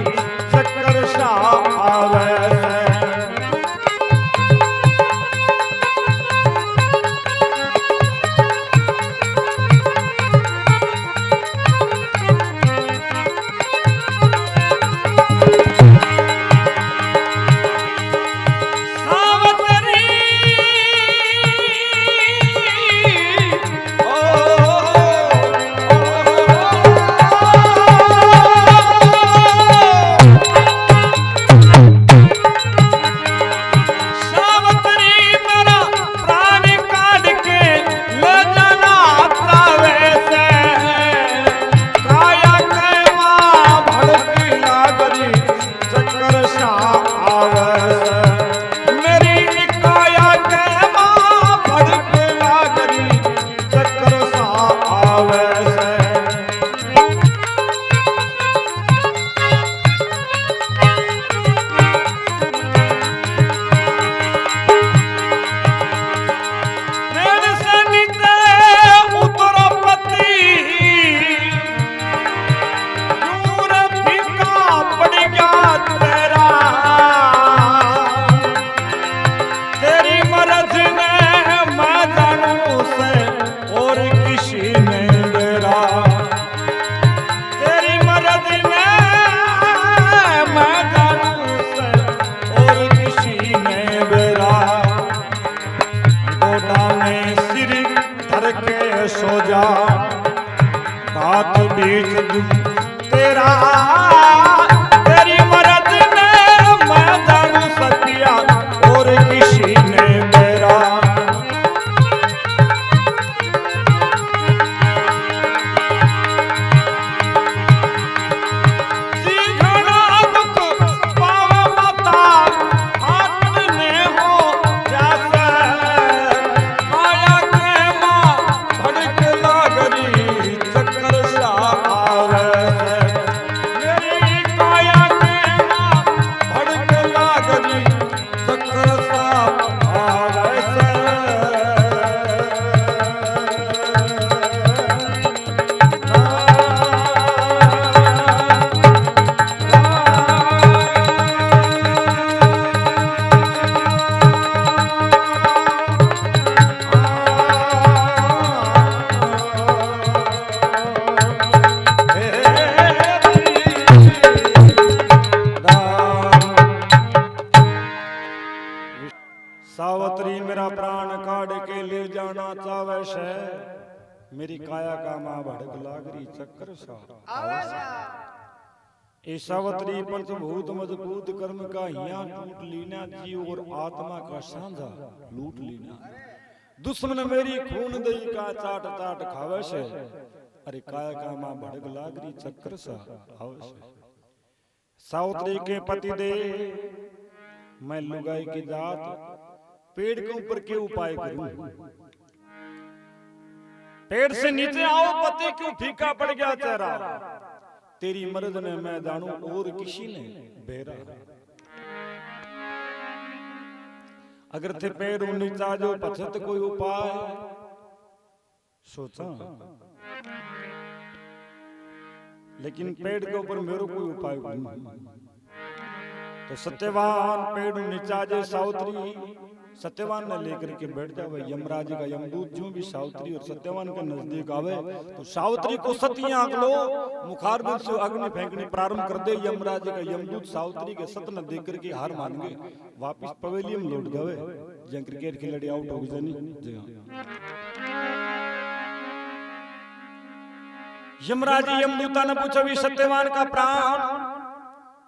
Speaker 1: चक्कर सा आवे से। सो जा बात बीच तेरा तेरी मरद ने मैं जानू सतिया और किसी ने मेरा फाड़ के ले जाना चावे से मेरी काया का मां भड़क लागरी चक्कर सा ए सावत्री पंचभूत मजबूत कर्म का हिया टूट लीना जीव और आत्मा का सांझा लूट लीना दुश्मन मेरी खून दही का चाट चाट खावे से अरे काया का मां भड़क लागरी चक्कर सा आवे से सावत्री के पति दे मैं लुगाई की जात पेड़ के ऊपर के उपाय करूं पेड़ से नीचे आओ पति क्यों फीका पड़ गया चेहरा तेरी मर्द ने मैं जानू और किसी ने बेरा अगर थे पेड़ नीचा जो पछत कोई उपाय सोचा लेकिन पेड़ के ऊपर मेरे कोई उपाय नहीं तो सत्यवान पेड़ नीचा जे सावत्री सत्यवान ने लेकर के बैठ जावे यमराज का यमदूत जो भी सावत्री और सत्यवान के नजदीक आवे तो सावत्री को सती आंक लो मुखारबिंद से अग्नि फेंकनी प्रारंभ कर दे यमराज का यमदूत सावत्री के सत न देख करके हार मान गए वापिस पवेलियन लौट जावे जहां क्रिकेट खिलाड़ी आउट हो गए जी हां यमराज यमदूता ने पूछा भी सत्यवान का प्राण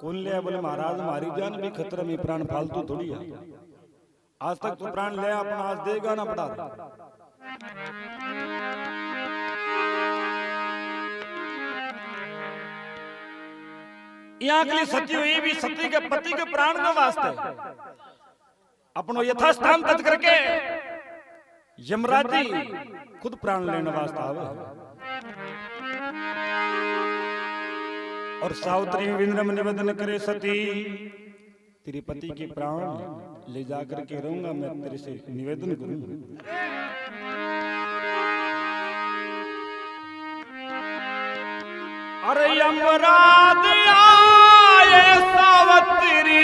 Speaker 1: कौन ले बोले महाराज हमारी जान भी खतरे में प्राण फालतू थोड़ी है आज तक तो प्राण ले अपना आज देगा ना पड़ा यहाँ के लिए सती हुई भी सती के पति के प्राण का वास्ते अपनो यथास्थान तक करके यमराज जी खुद प्राण लेने वास्ते आवे और सावित्री विनम्र निवेदन करे सती तेरे पति के प्राण ले जाकर के रहूंगा मैं तेरे से निवेदन करूंगा अरे यमराज आए सावित्री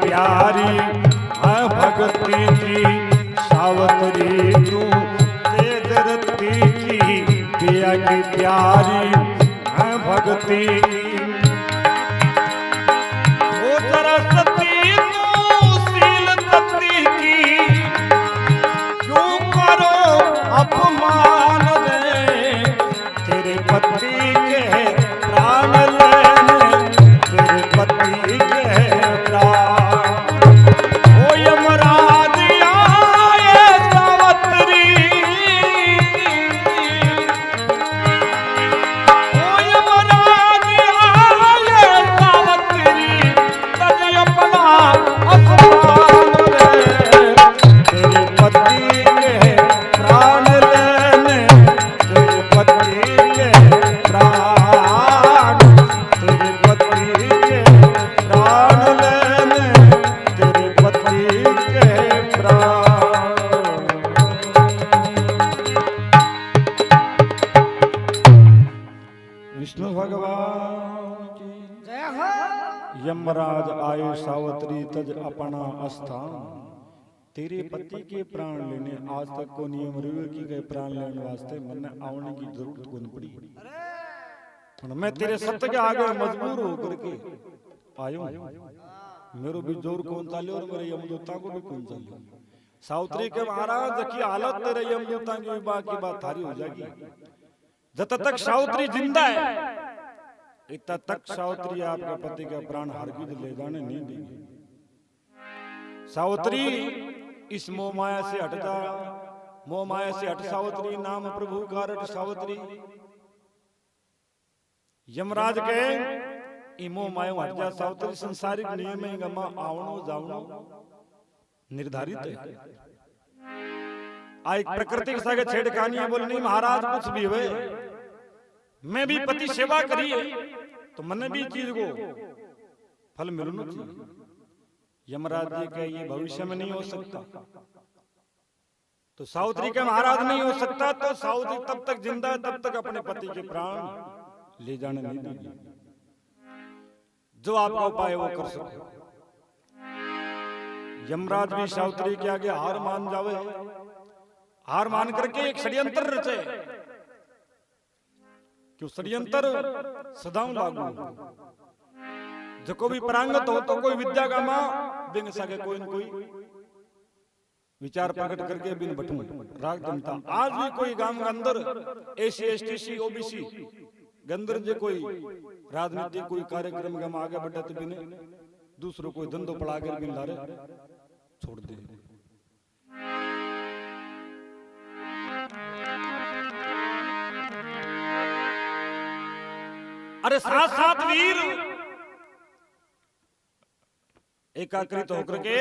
Speaker 1: प्यारी है भगती की सावत्री तू तेज रती की पिया की प्यारी है भगती की वो सरस्वती तू शील सती की क्यों करो अपमान दे तेरे पति के प्राण लेने तेरे पति के प्राण ओ यमराज आए यमराज आए सावत्री तज अपना अस्थान। तेरे पति के प्राण लेने आज तक को नियम रहे कि गए प्राण लेने वास्ते मैंने आने की जरूरत को नहीं पड़ी। मैं तेरे सत्य के आगे मजबूर होकर के आयो, मेरे भी जोर कौन चाले और मेरे यमदूता को भी कौन चाले। सावित्री के महाराज की हालत तेरे यमदूता की विवाह की बात थारी हो जाएगी। जब तक सावित्री जिंदा है इतना तक सावित्री आपके पति का प्राण हरगिज ले जाने नहीं देगी। सावित्री इस मोह माया से हट जा, मोह माया से हट सावित्री, नाम प्रभु का रट सावित्री। यमराज के मोह माया हट जा सावित्री, संसारिक नियम है गमा आवणो जावणो निर्धारित है। आज प्रकृति के साथ छेड़खानी बोल नहीं महाराज कुछ भी हुए, मैं भी पति सेवा करिए तो मन भी चीज को फल मिलना चाहिए। यमराज जी का ये भविष्य में नहीं हो सकता, तो सावित्री के महाराज नहीं हो सकता, तो सावित्री तब तक जिंदा है तब तक अपने पति के प्राण ले जाने नहीं देगी। जो आपका उपाय वो कर सको। यमराज भी सावित्री के आगे हार मान जावे, हार मान करके एक षड्यंत्र रचे। क्यों षड्यंत्र सदाओं लागू, जो को भी परांगत हो तो कोई विद्या का मां बिन सके कोई न कोई विचार प्रकट करके बिन बटू राग जनता। आज भी कोई गांव के अंदर एसी एसटी सी ओबीसी गंदर जे कोई राजनीति कोई कार्यक्रम के आगे बढ़े तो बिन दूसरों कोई धंधो पड़ा कर बिन लारे छोड़ दे। अरे साथ साथ वीर एकाकृत होकर के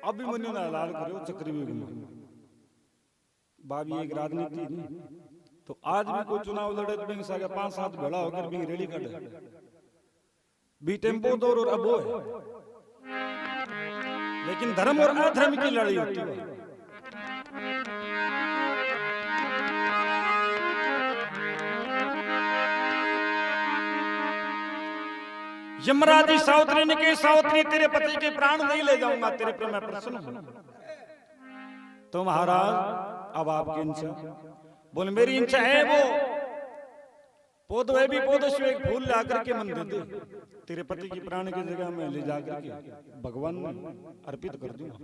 Speaker 1: अभिमन्यु ने लाल करो चक्रव्यूह में। बाबी एक राजनीति नहीं, तो आज भी कोई चुनाव लड़े तो बिंग सागे 5-7 भेड़ा होकर बिंग रेली काटे बी टेम्पो दौर और अबो है, लेकिन धर्म और अधर्म की लड़ाई होती है। यमराज जी सावित्री ने कहा सावित्री तेरे पति के प्राण नहीं ले जाऊंगा, तेरे पे मैं प्रसन्न हूं। तो महाराज अब आपकी इच्छा बोले मेरी इच्छा है वो पौधे भी पौधे से एक फूल ला करके मन दे दे, तेरे पति की प्राण की जगह में ले जा करके भगवान अर्पित कर दूंगा।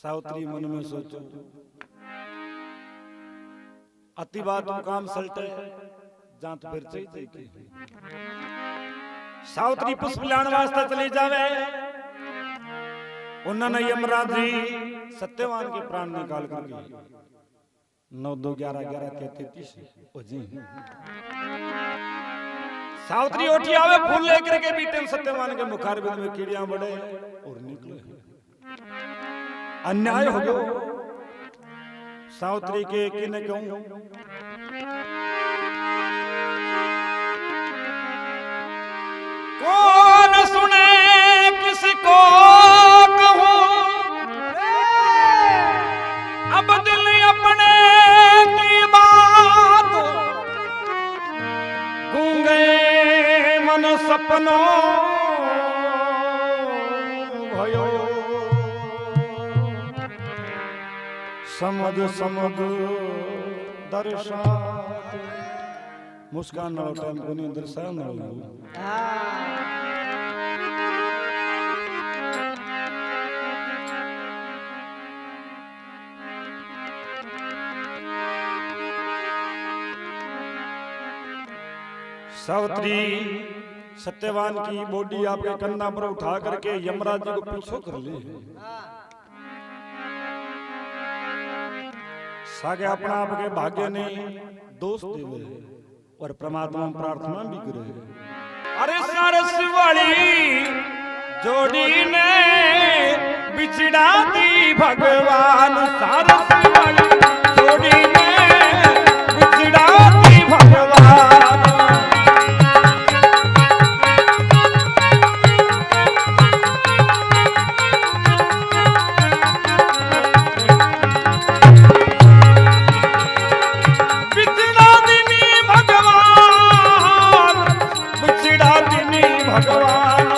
Speaker 1: सावित्री मन में सोचो अति बात काम सलटे जात फिर चाहिए। सावित्री पुष्प लाण वास्ते चली जावे, उन्होंने यमराज जी सत्यवान के प्राण निकाल करके 9 2 11 11 33 ओ जी सावित्री उठी आवे फूल लेकर के बीते सत्यवान के मुखार बिंद में कीड़ियां बढ़े और निकले। अन्याय हो गयो सावित्री के किने कहूं कौन सुने किसी को कहूं, अब दिल अपने की बात गूंगे मन सपनों भयो। समझ समझ दर्शन मुस्कान ना टाइम को नहीं दर्शाया ना। सावित्री सत्यवान की बॉडी आपके कंधा पर उठा करके यमराज जी को पीछे कर ले, सागे अपना आपके भाग्य ने दोष देवे और परमात्मा प्रार्थना भी करे। अरे सरस वाली जोड़ी ने बिछड़ा दी भगवान, सरस वाली जोड़ी ने बिछड़ा दी भगवान। भगवान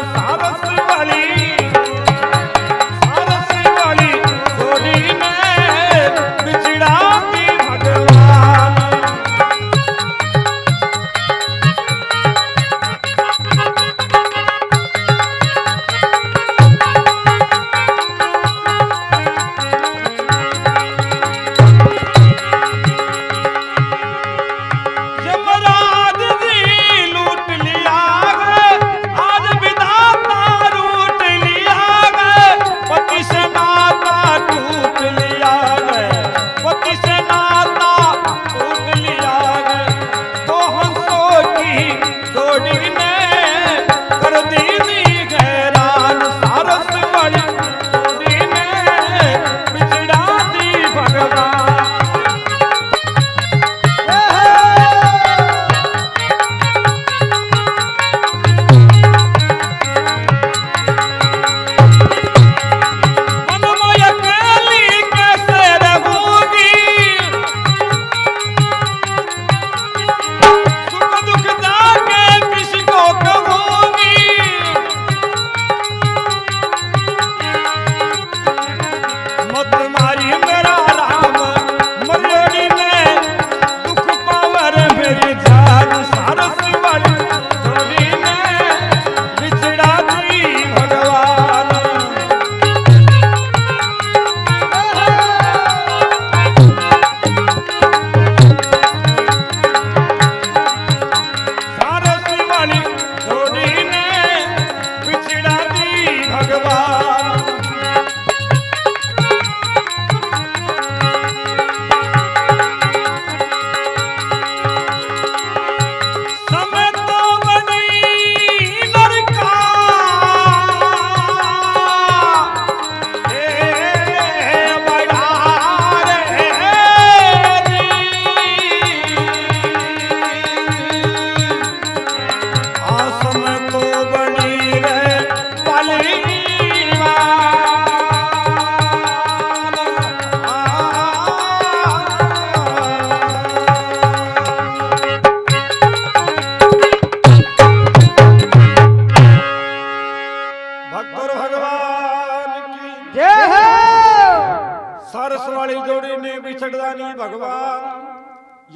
Speaker 1: में बिछड़दानी भगवान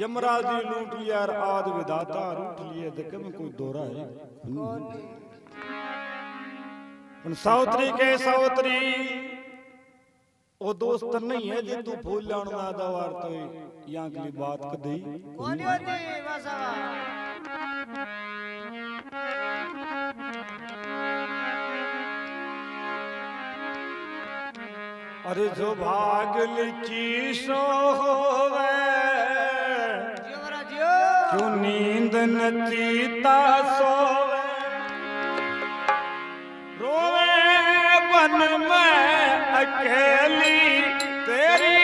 Speaker 1: यमराज जी लूट लिया आद विधाता रूठ लिया देख में कोई दोरा है सावत्री के सावत्री ओ दोस्त नहीं है जे तू फूल लाण ना दवार तो यहाँ के लिए बात कर दी
Speaker 2: कौन होती बसवा
Speaker 1: अरे जो भाग लिखी सो होवे क्यों नींद नचीता सोवे रोवे बन में अकेली तेरी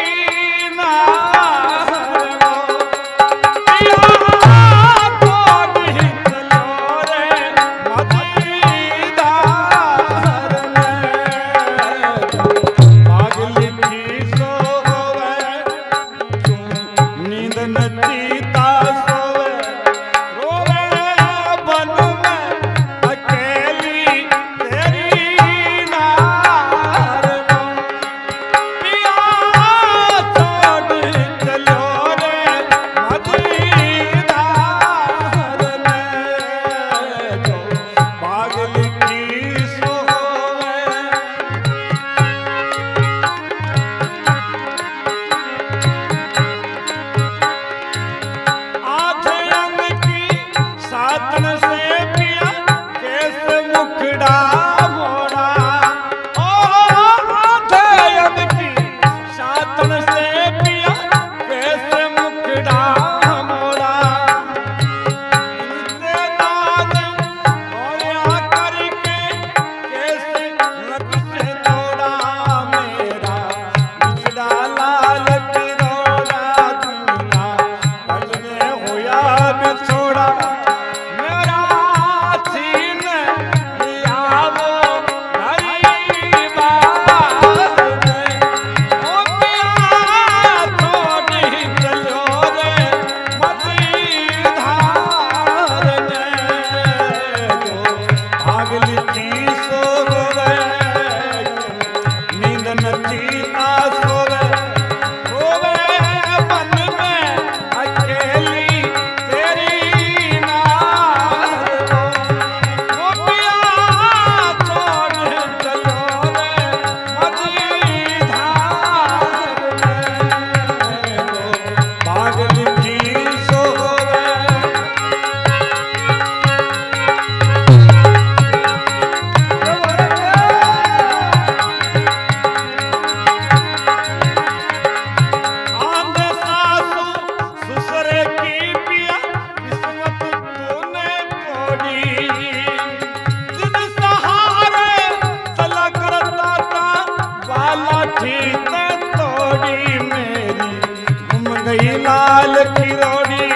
Speaker 1: लाल किरोड़ी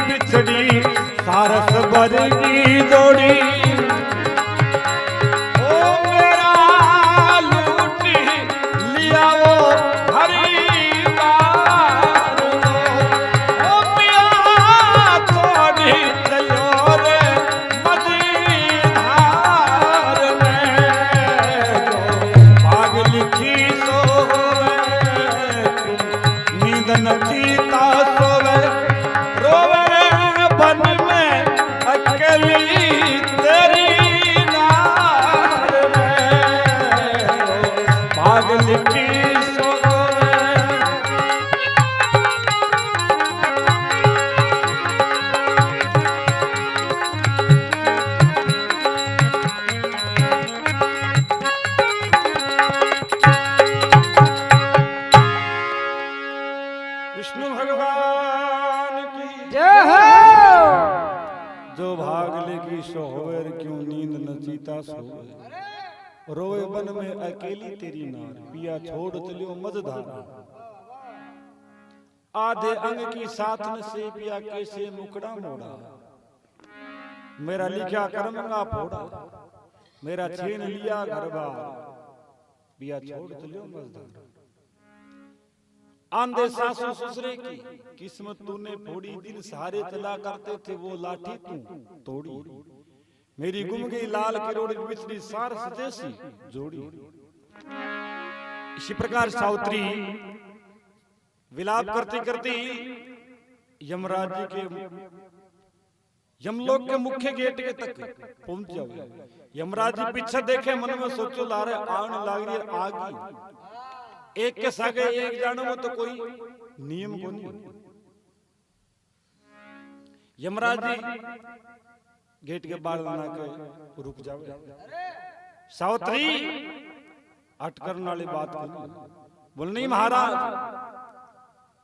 Speaker 1: बिछड़ी सारस बरगी जोड़ी ओ मेरा लूटी लिया वो हरी बार ओ पिया थोड़ी चलो रे मदीधार में भाग लिखी सो नींद नचीता सोवे रोवे बन में अकेली तेरी नार में भाग लिखी सोवे विष्णु भगवान की
Speaker 2: जय हो।
Speaker 1: जो भाग लेगी सो होवे क्यों नींद नचीता सोवे रोए बन में अकेली तेरी नार पिया छोड़ चलियो मझधार आधे अंग की साथन से पिया कैसे मुकड़ा मोड़ा मेरा लिखा कर्मंगा फोड़ा मेरा छीन लिया घर बार पिया छोड़ चलियो मझधार आंधे सासू ससुरे की किस्मत तूने फोड़ी दिल सहारे चला करते थे वो लाठी तू तोड़ी मेरी गुम गई लाल किरोड़ी बिछड़ी सारस जैसी जोड़ी इसी प्रकार सावित्री विलाप करती करती यमराज जी के यमलोक के मुख्य गेट के तक पहुंच जाओगे। यमराज जी पीछे देखे, मन में सोचो ला रहे आग लाग रही है, आग एक के सागे एक जानो में तो कोई नियम को नहीं। यमराज जी गेट के बाहर बना के रुक जाओगे। सावित्री अटकरने वाली बात बोल नहीं महाराज,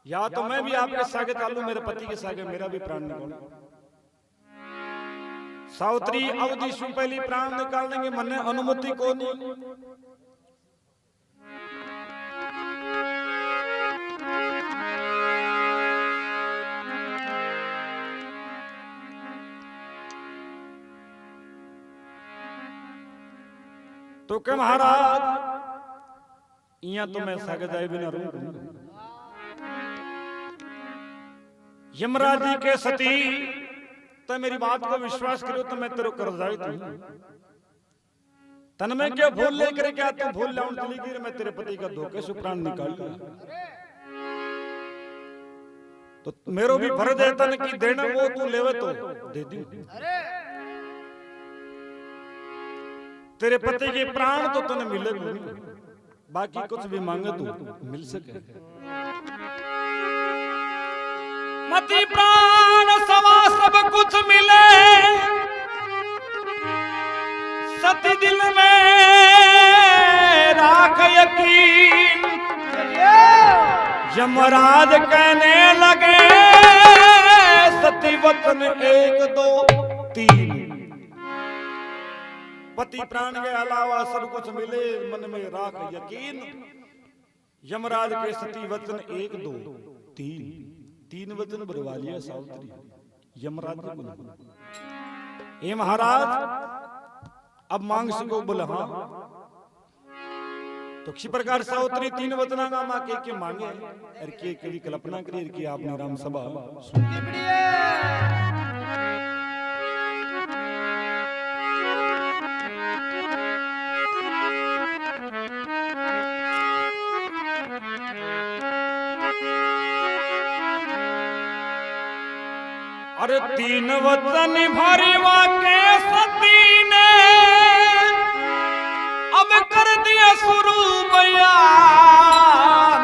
Speaker 1: या तो मैं भी आपके सागे चालू, मेरे पति के सागे मेरा भी प्राण निकाल। सावित्री अवधि से पहले प्राण निकाल देंगे, मन ने अनुमति को नहीं। तो क्या महाराज, यहाँ तो मैं सागे जाए बिना रहूं। यमराज जी के सती तो मेरी बात को विश्वास करो तो मैं तेरे कर जाए तन में क्या भूल लेकर क्या तू भूल लाऊं चली गई, मैं तेरे पति का धोखे से प्राण निकाल लिया। तो मेरो भी फर्ज है तन की देना, वो तू लेवे तो दे दी। तेरे पति के प्राण तो तने मिलेगा, बाकी कुछ भी मांगे तो मिल सके। मति प्राण सवा सब कुछ मिले, सती दिल में राख यकीन। यमराज कहने लगे सती वचन 1 2 3, पति प्राण के अलावा सब कुछ मिले, मन में राख यकीन। यमराज के सती वचन 1 2 3 वचन बरवा लिया सावित्री। यमराज ने बोला हे महाराज अब मांग सको, बोला हाँ। तो किसी प्रकार सावित्री 3 वचना का मां के मांगे और के कल्पना करी कि आपने राम सभा अरे 3 वचन भरवा के सती ने अब कर दिया शुरू बयान।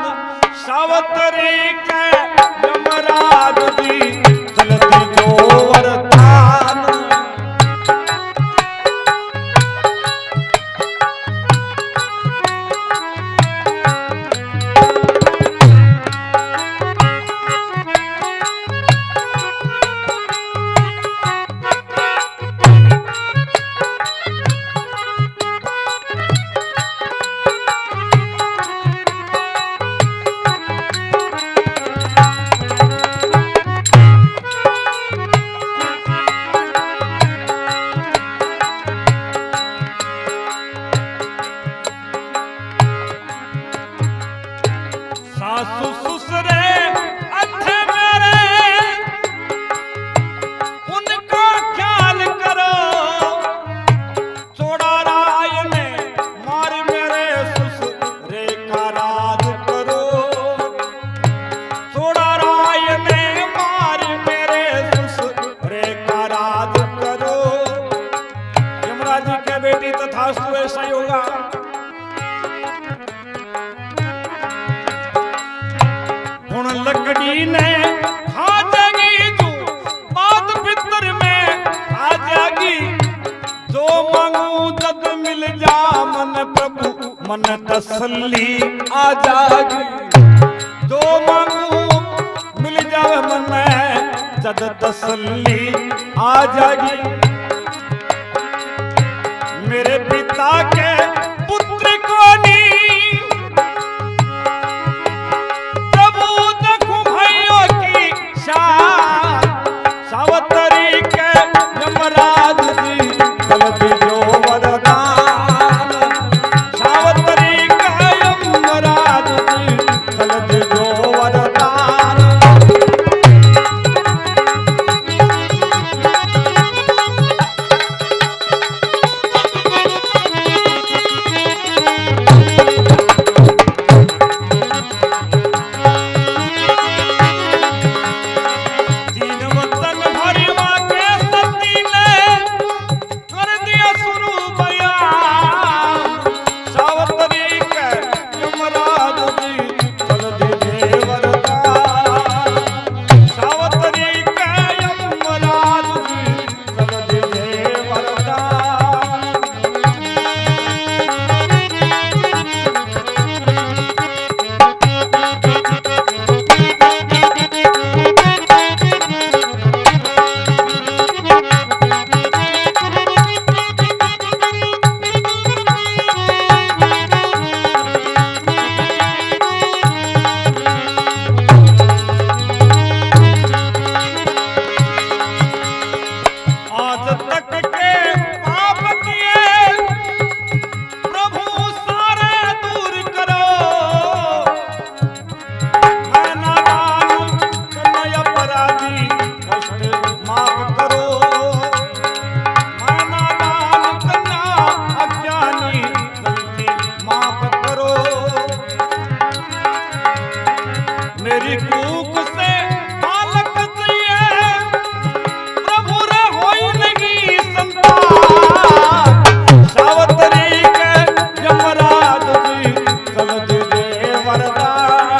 Speaker 1: सावित्री के यमराज जी जल्दी जो वरदान। लकड़ी ने खा जाएगी जो बात भीतर में आ जाएगी। जो मांगू जब मिल जा मन प्रभु मन तसल्ली आ जाएगी। जो मांगू मिल जाए मन में जब तसल्ली आ जाएगी। मेरे पिता के पुत्र को नहीं सावित्री के यमराज जी जल्दी जो वरदान। सावित्री के यमराज जी जल्दी जो वरदान। कुख से बालक दिए प्रभु रे होई लगी संतान सावतरी के यमराज जी चल दे वरदान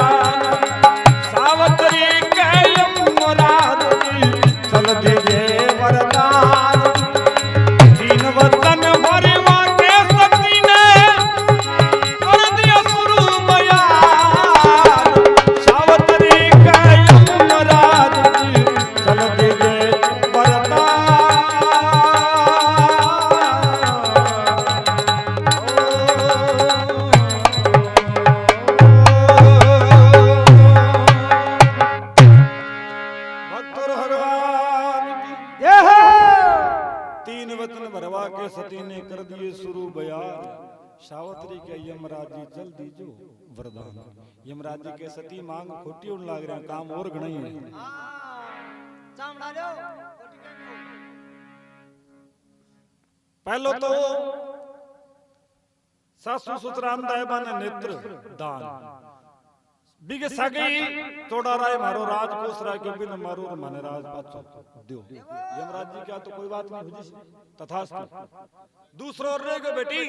Speaker 1: सावतरी के यमराज जी चल दे वरदान तीन वतन भरवा के सती ने कर दिया शुरू बयान सावतरी के यमराज जी चल दे सती ने कर दिए शुरू बयान सावत्री के यमराज जी जल्दी जो वरदान यमराज जी के सती मांग खोटी उन लाग रहे काम और घणई है पहलो तो सासू सुतराम दायबा ने नेत्र दान बिग सगई तोड़ा राय मारो राज कोस राय के बिन मारो माने राज पाछो दियो यमराज जी क्या तो कोई बात नहीं हुई तथास्तु दूसरो रे के बेटी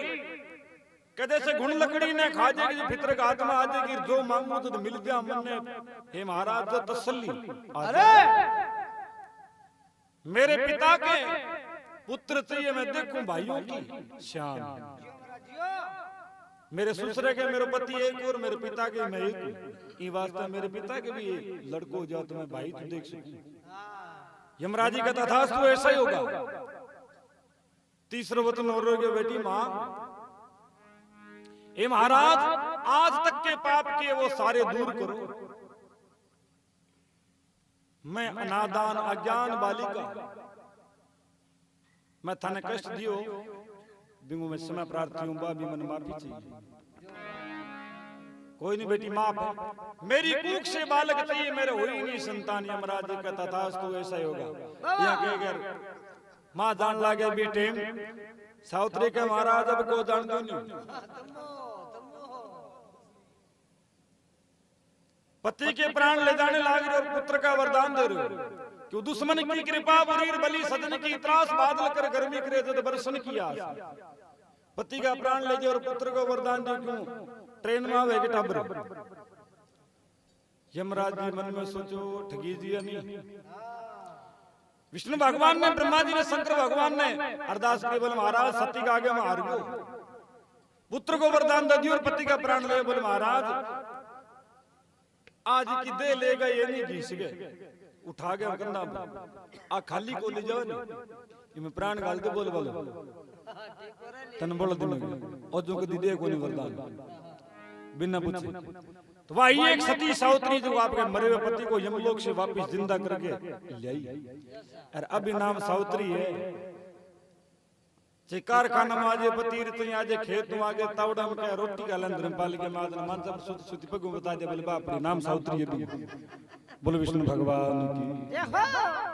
Speaker 1: कदे से गुण लकड़ी ने खा जाएगी फितर का आत्मा आ जाएगी जो मांगो तो मिल गया मन ने हे महाराज तो तसल्ली अरे मेरे पिता के पुत्र चाहिए मैं देखूं भाइयों की श्याम मेरे ससुरे के मेरे पति एक और मेरे पिता के मैं एक ई वास्ते मेरे पिता के भी लड़को हो जाओ तो मैं भाई तू देख सकूं यमराज जी का तथास्तु ऐसा ही होगा तीसरा वचन और के बेटी मां हे महाराज आज तक के पाप किए वो सारे दूर करो मैं अनादान अज्ञान बालिका मैं थाने कष्ट दियो बिंगु में समय प्रार्थी हूं बाबी मन माफी चाहिए कोई नहीं बेटी माफ है मेरी कूख से बालक चाहिए मेरे हुई नहीं संतान यमराज जी का तथास्तु ऐसा ही होगा यहां के अगर मां जान लागे बेटे सावत्री के महाराज अब को जान दो नहीं पति के प्राण ले जाने लाग रहे और पुत्र का वरदान दे रहे हो क्यों दुश्मन की कृपा बुरीर बलि सजन की त्रास बादल कर गर्मी करे जद बरसन की आस पति का प्राण ले जाए और पुत्र को वरदान दे क्यों ट्रेन में आवे के टाबर यमराज जी मन में सोचो ठगी जी नहीं विष्णु भगवान ने ब्रह्मा जी ने शंकर भगवान ने अरदास के बोले महाराज सती के आगे में हार गयो पुत्र को वरदान दे दियो और पति का प्राण ले बोले महाराज आज की दे ले गए ये नहीं घीस गए उठा गया कंधा आ खाली को ले जाओ नहीं मैं प्राण गाल दे बोल बोलो तन बोल दिन और जो को दीदे को नहीं वरदान बिना पूछे तो वही एक सती सावत्री जो आपके मरे हुए पति को यमलोक से वापस जिंदा करके ले आई और अभी नाम सावत्री है जे कारखाना में आजे पति ऋतु आजे खेत में आगे तावड़ा में क्या रोटी का लंदर में पाल के मादन मान सब सुत सुति पगु बता दे बोले बाप रे नाम सावत्री है बोलो विष्णु भगवान की